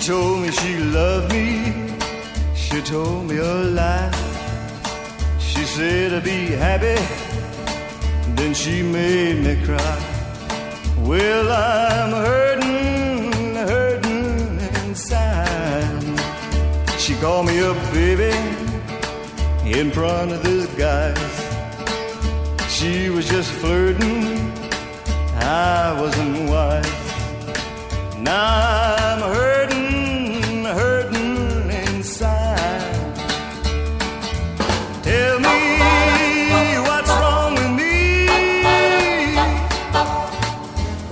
told me she loved me. She told me a lie. She said I'd be happy. Then she made me cry. Well, I'm hurting, hurting inside. She called me a baby in front of this guy. She was just flirting. I wasn't wise. Now I'm hurting, hurting inside. Tell me what's wrong with me.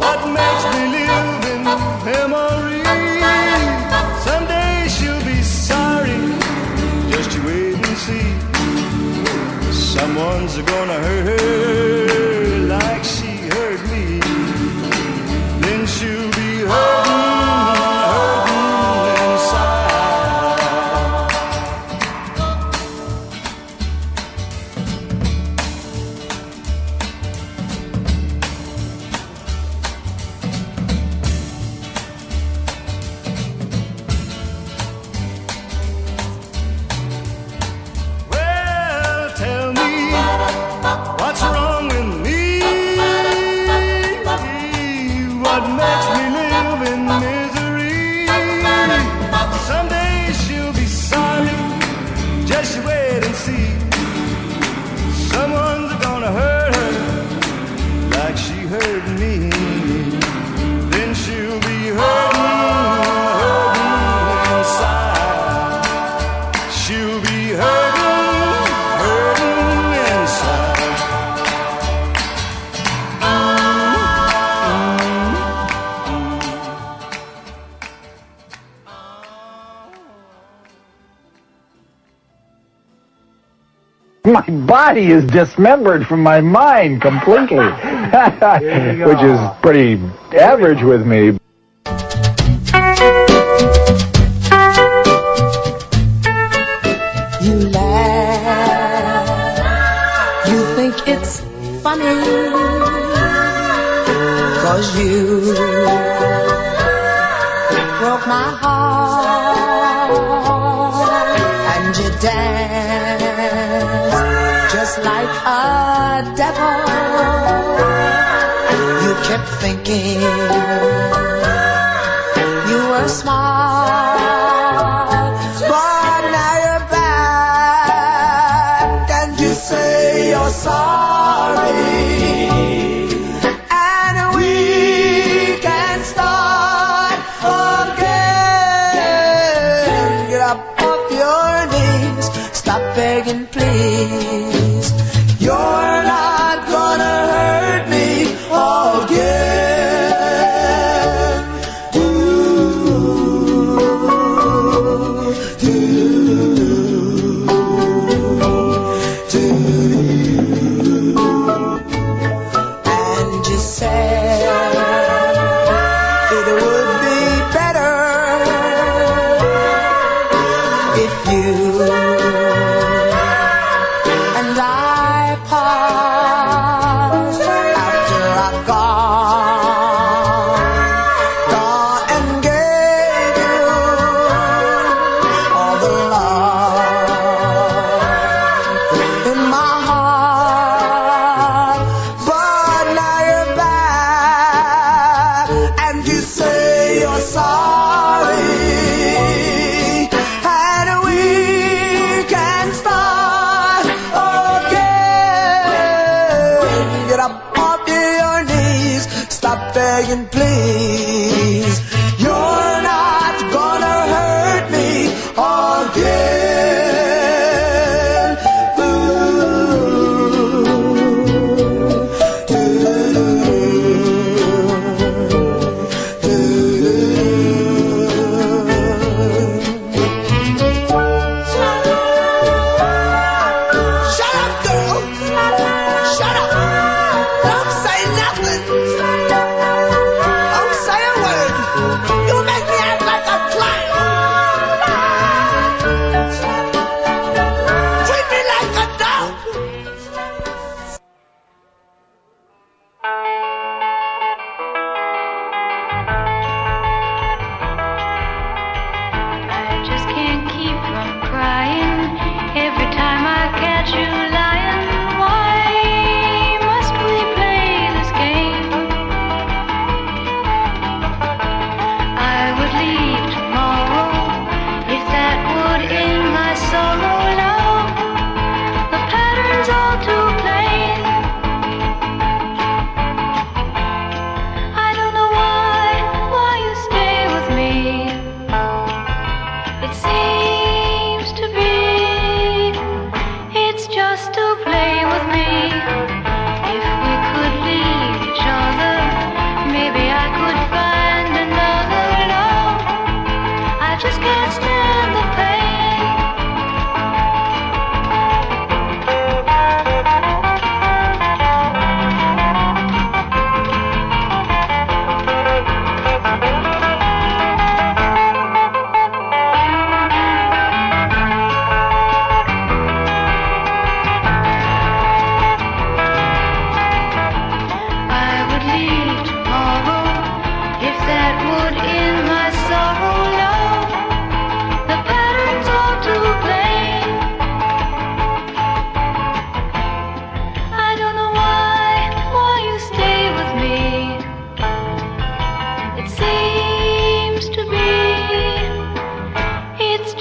What makes me live in memory? Someday she'll be sorry. Just you wait and see. Someone's gonna hurt her like she hurt me. Then she'll be My body is dismembered from my mind completely, which is pretty average with me. You laugh, you think it's funny, 'cause you broke my heart, and you dance just like a devil. You kept thinking you were smart, but now you're back and you say you're sorry, and we can start again. Get up off your knees, stop begging please. You're not gonna hurt me again. And you said it would be better if you and I part after I've gone and gave you all the love in my heart. But now you're back and you say you're sorry, and we can start again. Get up off your knees, stop begging please. You're not gonna hurt me again. Shut up, girl. Shut up. Don't say nothing.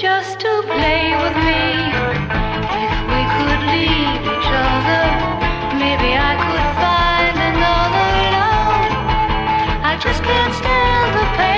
just to play with me. If we could leave each other, maybe I could find another love. I just can't stand the pain.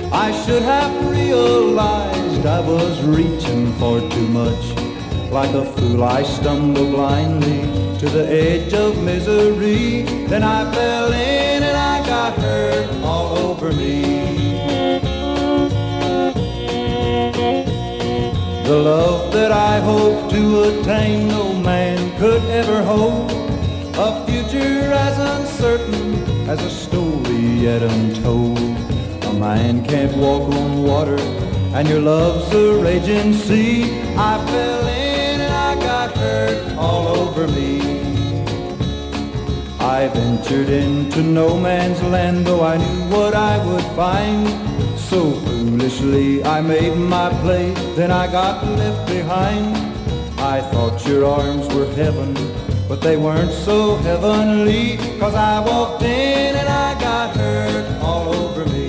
I should have realized I was reaching for too much. Like a fool I stumbled blindly to the edge of misery. Then I fell in and I got hurt all over me. The love that I hope to attain no man could ever hope. A future as uncertain as a story yet untold. A man can't walk on water, and your love's a raging sea. I fell in and I got hurt all over me. I ventured into no man's land, though I knew what I would find. So foolishly I made my play, then I got left behind. I thought your arms were heaven, but they weren't so heavenly. 'Cause I walked in and I got hurt all over me.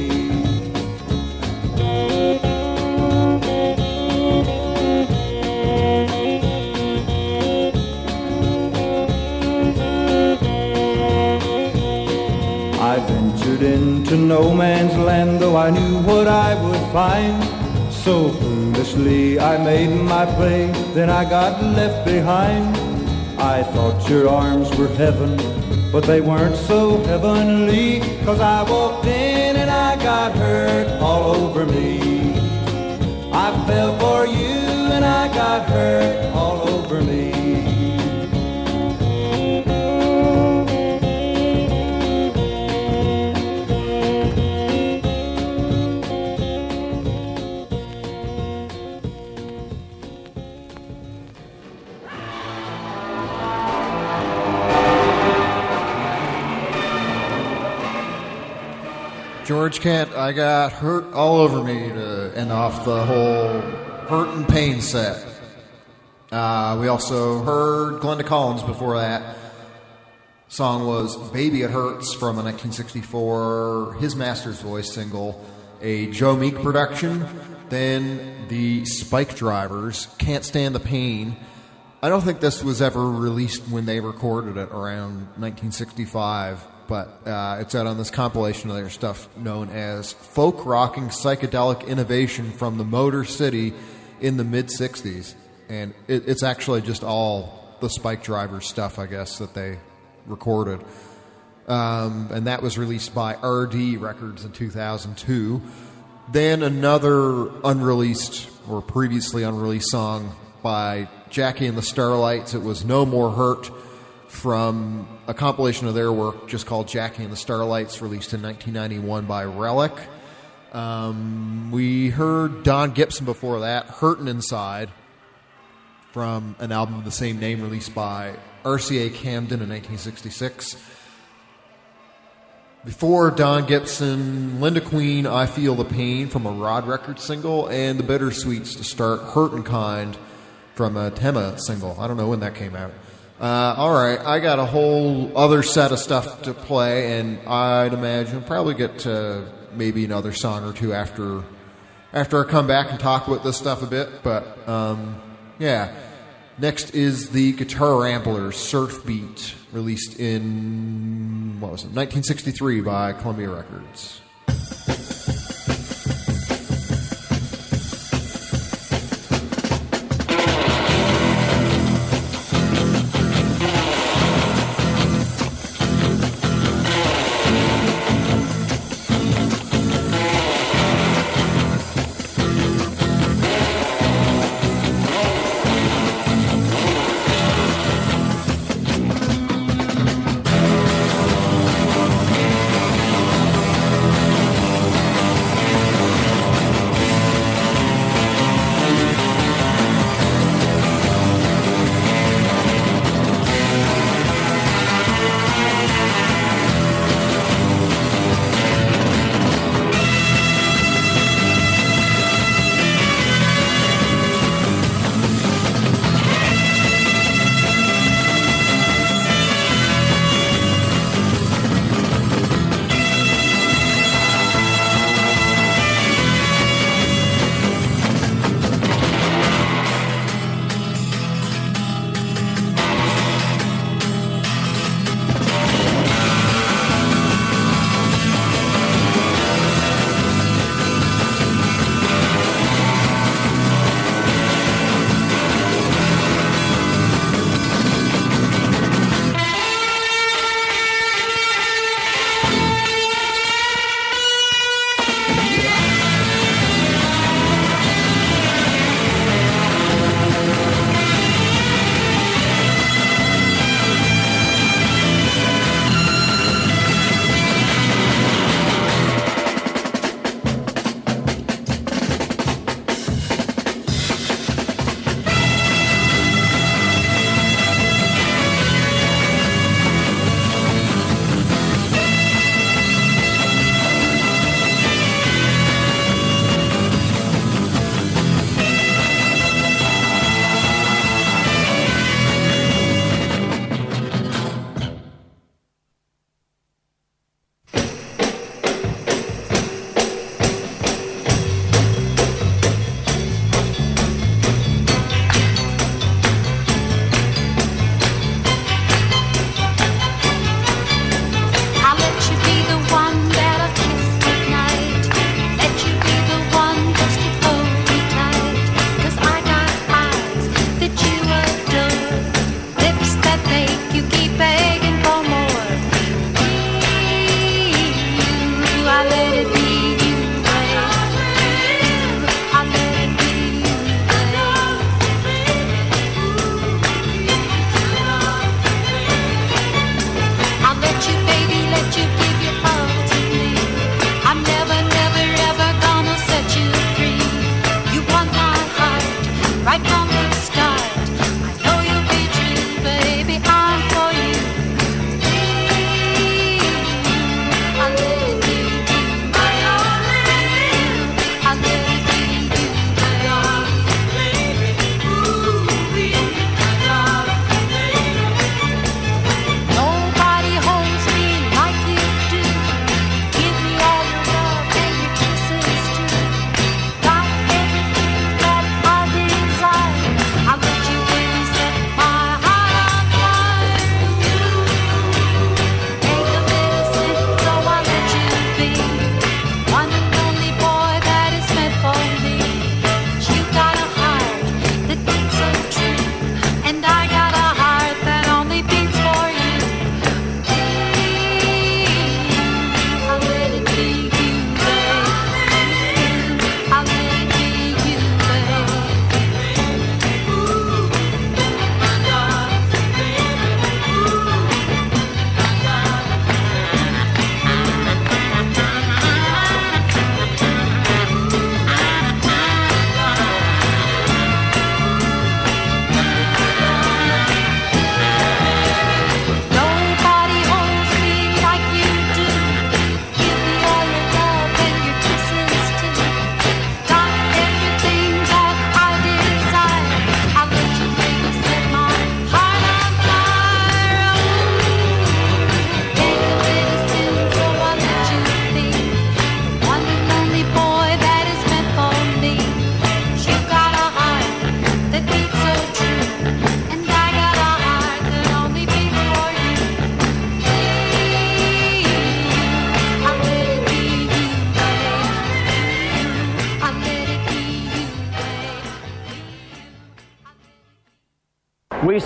I ventured into no man's land, though I knew what I would find. So foolishly I made my play, then I got left behind. I thought your arms were heaven, but they weren't so heavenly. 'Cause I walked in and I got hurt all over me. I fell for you and I got hurt all over me. George Kent, I got Hurt All Over Me to end off the whole Hurt and Pain set. We also heard Glenda Collins before that. Song was Baby It Hurts from a 1964 His Master's Voice single, a Joe Meek production. Then the Spike Drivers, Can't Stand the Pain. I don't think this was ever released when they recorded it around 1965, but it's out on this compilation of their stuff known as Folk Rocking Psychedelic Innovation from the Motor City in the mid-60s. And it's actually just all the Spike Drivers stuff, I guess, that they recorded. And that was released by RD Records in 2002. Then another unreleased or previously unreleased song by Jackie and the Starlights. It was No More Hurt from a compilation of their work just called Jackie and the Starlights, released in 1991 by Relic. We heard Don Gibson before that, Hurtin' Inside, from an album of the same name released by RCA Camden in 1966. Before Don Gibson, Linda Queen, I Feel the Pain from a Rod Records single, and the Bittersweets to start Hurtin' Kind from a Tema single. I don't know when that came out. All right, I got a whole other set of stuff to play, and I'd imagine probably get to maybe another song or two after I come back and talk about this stuff a bit. But yeah, next is the Guitar Ramblers Surf Beat, released in 1963 by Columbia Records.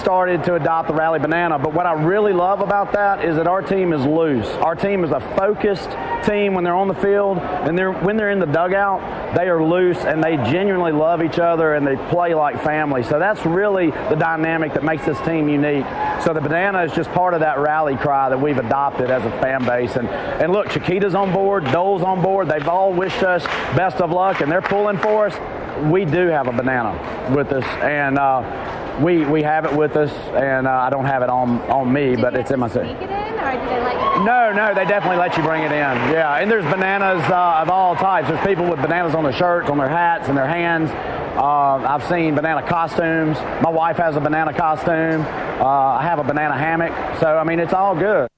started to adopt the rally banana. But what I really love about that is that our team is loose. Our team is a focused team when they're on the field, and when they're in the dugout, they are loose and they genuinely love each other and they play like family. So that's really the dynamic that makes this team unique. So the banana is just part of that rally cry that we've adopted as a fan base. And look, Chiquita's on board, Dole's on board. They've all wished us best of luck, and they're pulling for us. We do have a banana with us, and we have it with us, and I don't have it on me, but it's in my suit. No, they definitely let you bring it in. Yeah, and there's bananas of all types. There's people with bananas on their shirts, on their hats, and their hands. I've seen banana costumes. My wife has a banana costume. I have a banana hammock. So, I mean, it's all good.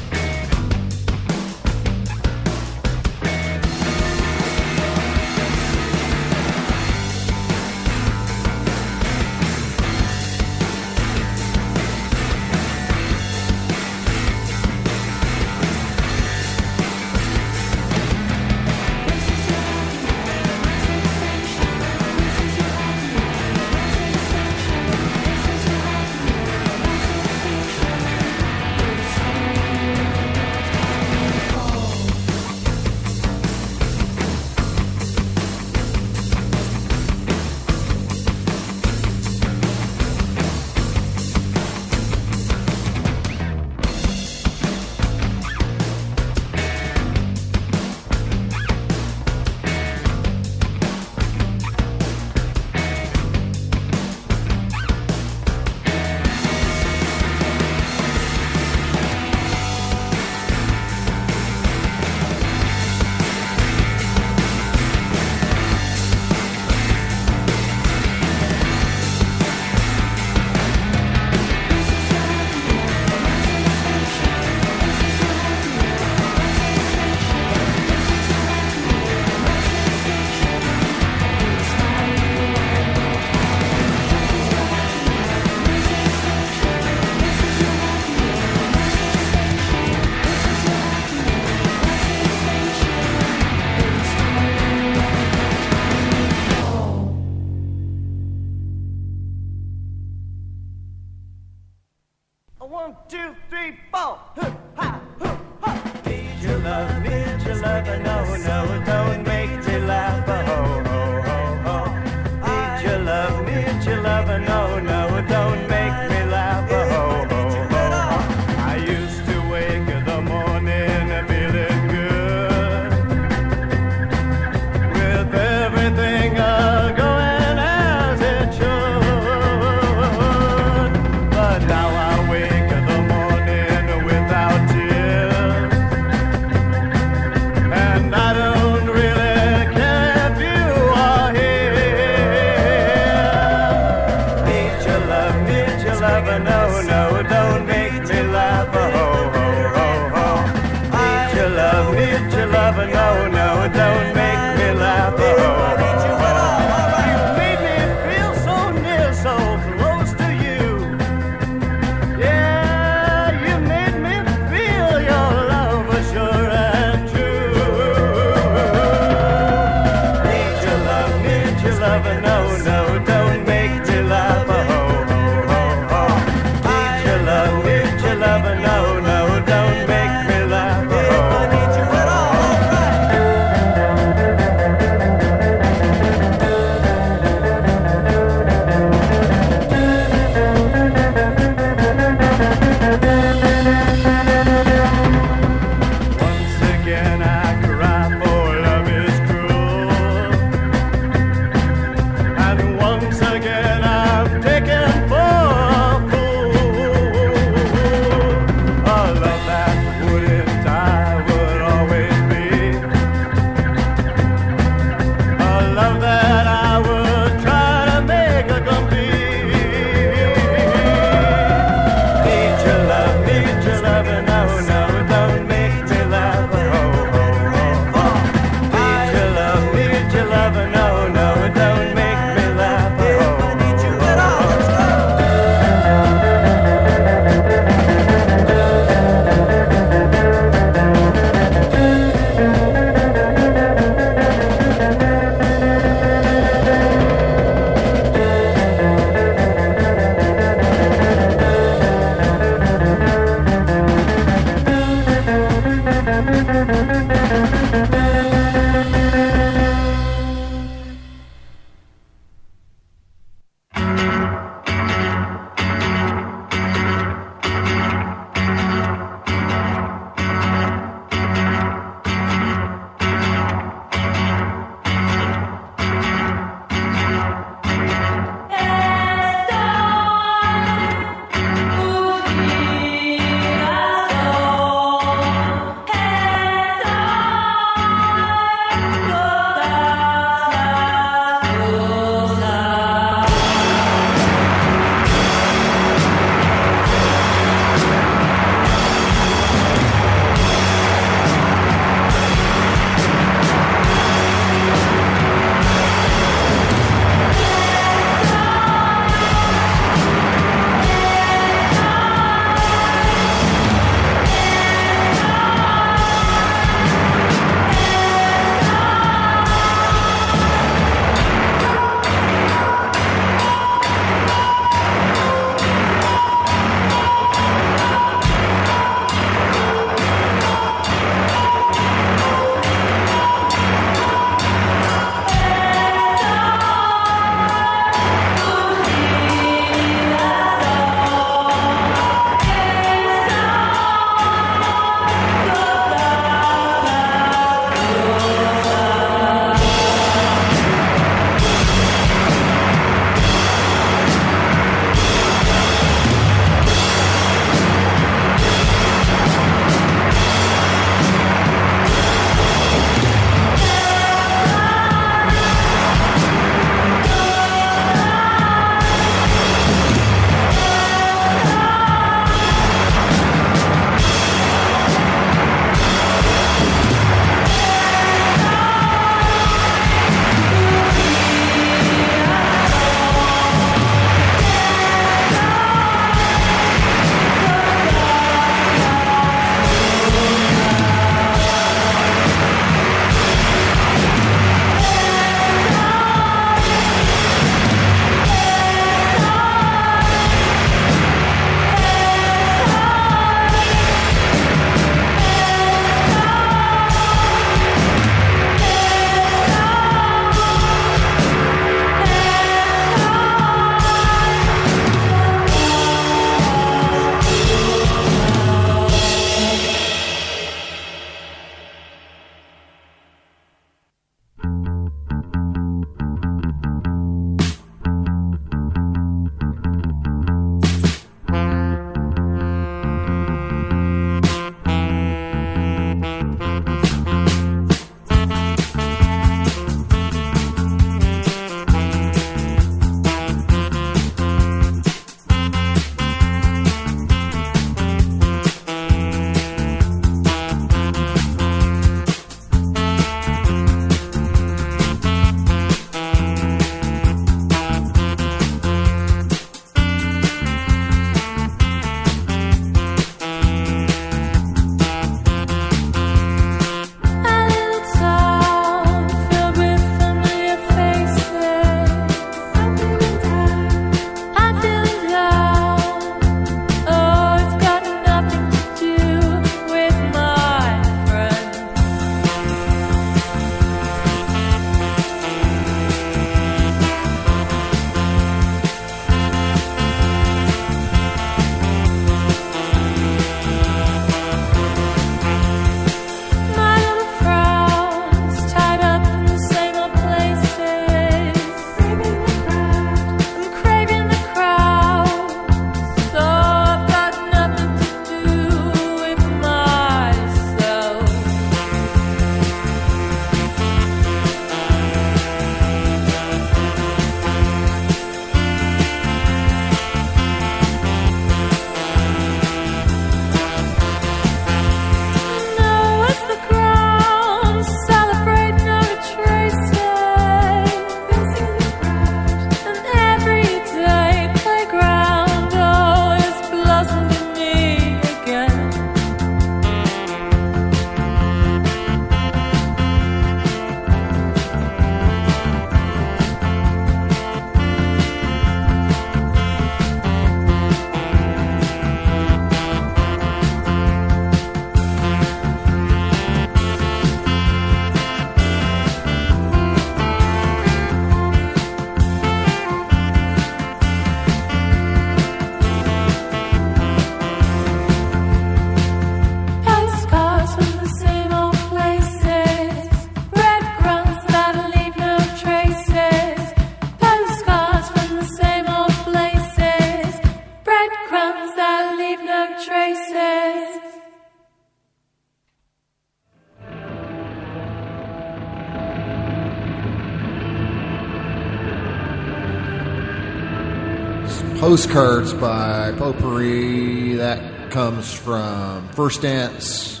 Postcards by Potpourri. That comes from First Dance.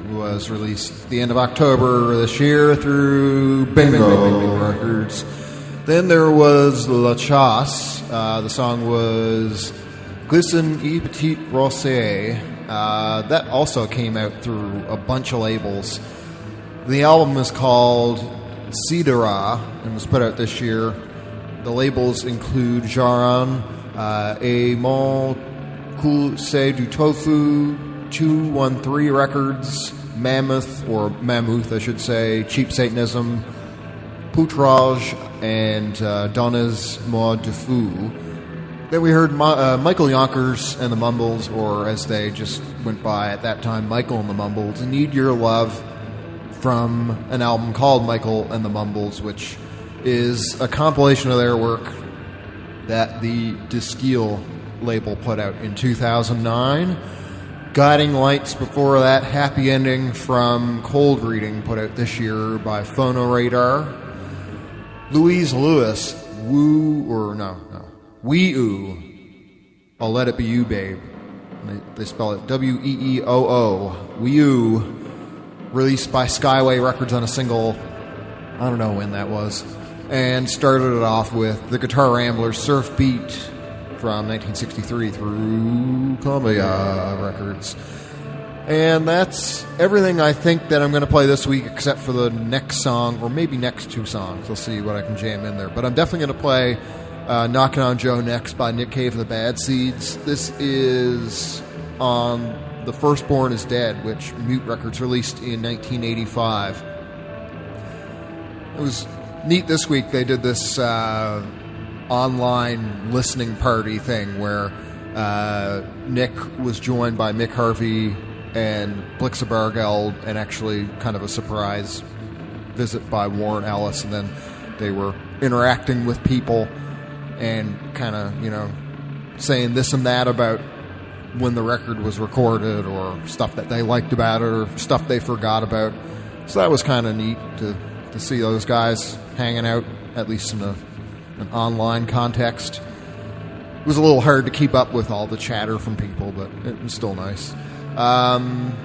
Was released at the end of October this year through Bengal Records. Then there was La Chasse. The song was Glisten et Petit Rosé. That also came out through a bunch of labels. The album is called Sidera and was put out this year. The labels include Jaran, Et Mon Cool C'est du Tofu, 213 Records, Mammoth, I should say, Cheap Satanism, Poutrage, and Donna's Moi de Fou. Then we heard Michael Yonkers and the Mumbles, or as they just went by at that time, Michael and the Mumbles, Need Your Love, from an album called Michael and the Mumbles, which is a compilation of their work that the Disquille label put out in 2009. Guiding Lights before that, Happy Ending from Cold Reading, put out this year by Phonoradar. Louise Lewis, Wee-oo, I'll Let It Be You, Babe. They spell it W-E-E-O-O, Wee-oo, released by Skyway Records on a single, I don't know when that was, and started it off with the Guitar Ramblers' Surf Beat from 1963 through Columbia Records. And that's everything I think that I'm going to play this week, except for the next song, or maybe next two songs. We'll see what I can jam in there. But I'm definitely going to play Knockin' on Joe next by Nick Cave and the Bad Seeds. This is on The Firstborn is Dead, which Mute Records released in 1985. It was neat this week. They did this online listening party thing where Nick was joined by Mick Harvey and Blixa Bargeld, and actually kind of a surprise visit by Warren Ellis, and then they were interacting with people and kind of, saying this and that about when the record was recorded, or stuff that they liked about it, or stuff they forgot about. So that was kind of neat to see those guys hanging out, at least in an online context. It was a little hard to keep up with all the chatter from people, but it was still nice.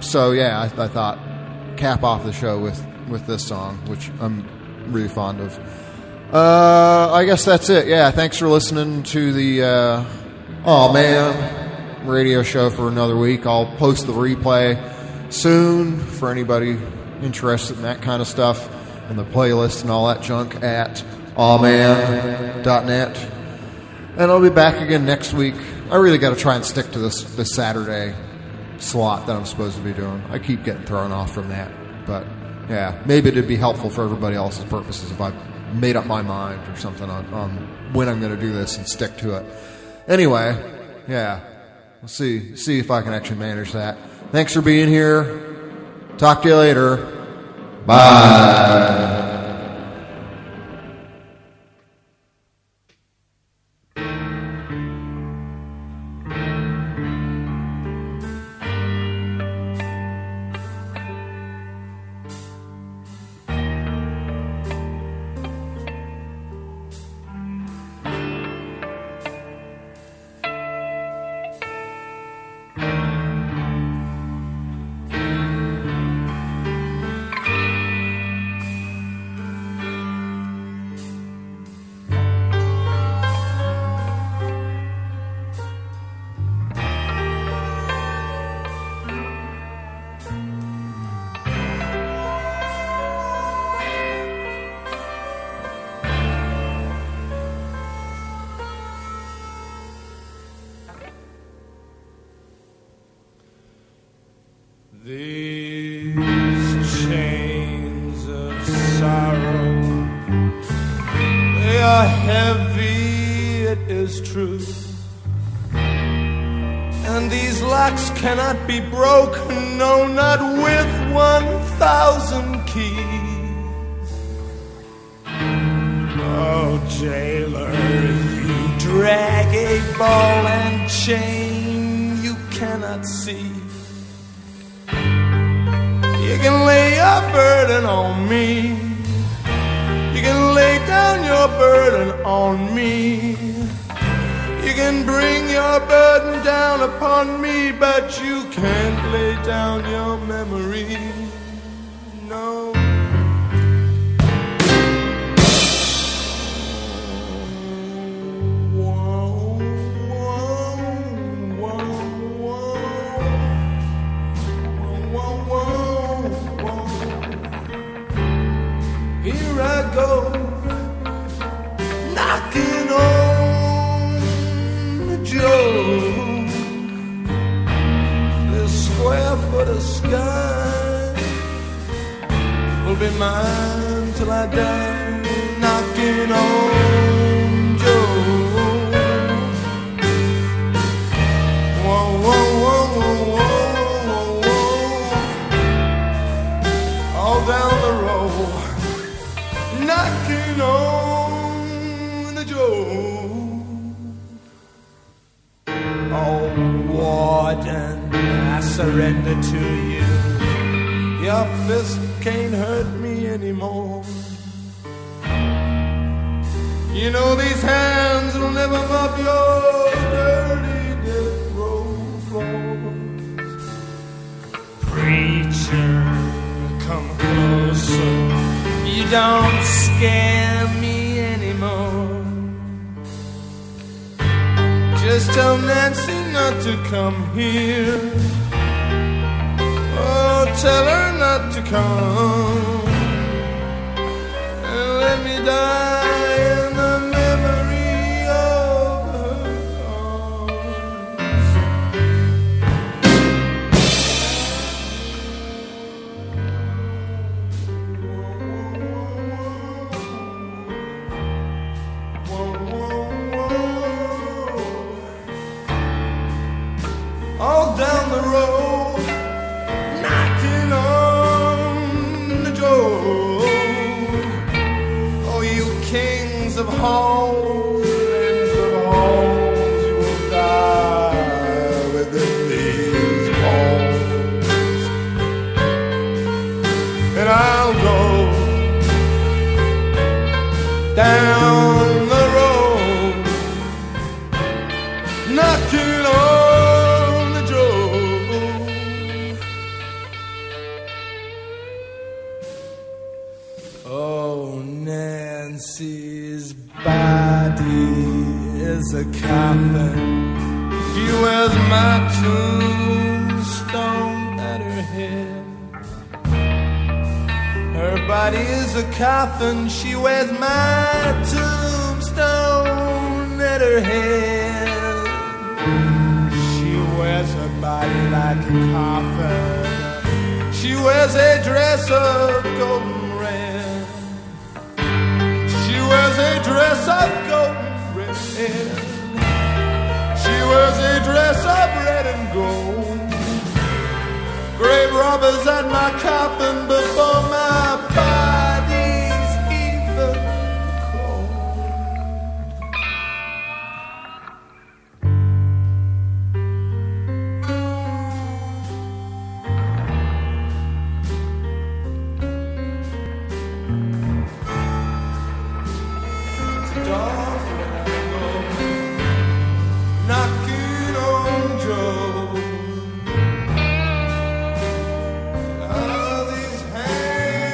So yeah, I thought cap off the show with this song, which I'm really fond of. I guess that's it. Yeah, thanks for listening to the radio show for another week. I'll post the replay soon for anybody interested in that kind of stuff, and the playlist and all that junk at awman.net. And I'll be back again next week. I really got to try and stick to this Saturday slot that I'm supposed to be doing. I keep getting thrown off from that. But yeah, maybe it'd be helpful for everybody else's purposes if I made up my mind or something on when I'm going to do this and stick to it. Anyway, yeah, we'll see if I can actually manage that. Thanks for being here. Talk to you later. Bye. These chains of sorrow, they are heavy, it is true. And these locks cannot be broken, no, not with 1,000 keys. Oh, jailer, you drag a ball and chain you cannot see. You can lay your burden on me. You can lay down your burden on me. You can can bring your burden down upon me, but you can't lay down your memory. No. Here I go, knocking on the door. This square foot of sky will be mine till I die, knocking on Joe. Whoa, whoa, whoa, whoa, whoa, whoa. All down the road, knocking on the door. Oh, warden, I surrender to you. Your fist can't hurt me anymore. You know these hands will never mop your dirty death row floors. Preacher, come closer. You don't scare me anymore. Just tell Nancy not to come here. Oh, tell her not to come. And let me die in the memory of her all down the road, knocking on the door. Oh, you kings of halls, lands of halls, you will die within these walls. And I'll go down the road, knocking on. Nancy's body is a coffin. She wears my tombstone at her head. Her body is a coffin. She wears my tombstone at her head. She wears her body like a coffin. She wears a dress of golden red. She wears a dress of golden red. She wears a dress of red and gold. Grave robbers at my coffin before my body's even knocking on Joe. All these hands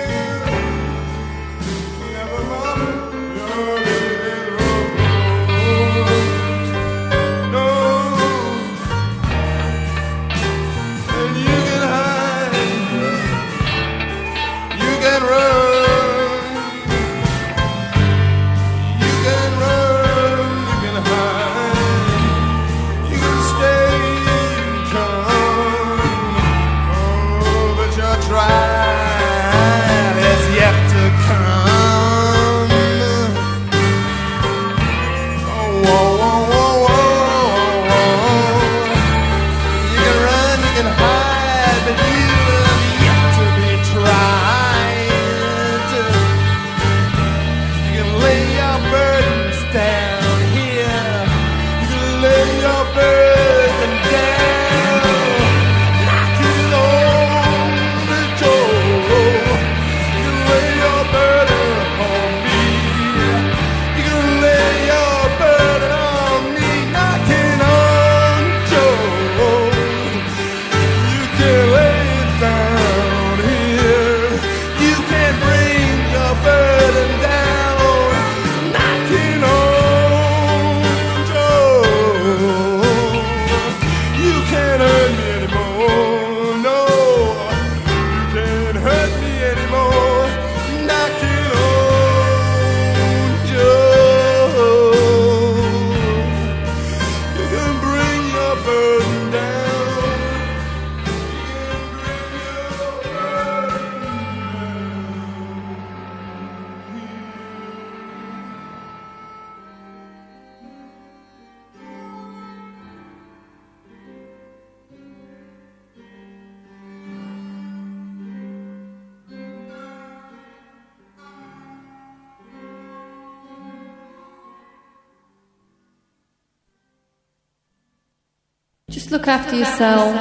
Just look after yourself,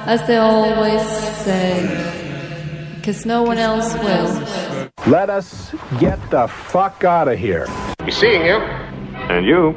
as they always say, because no one else will. Let us get the fuck out of here. Be seeing you. And you.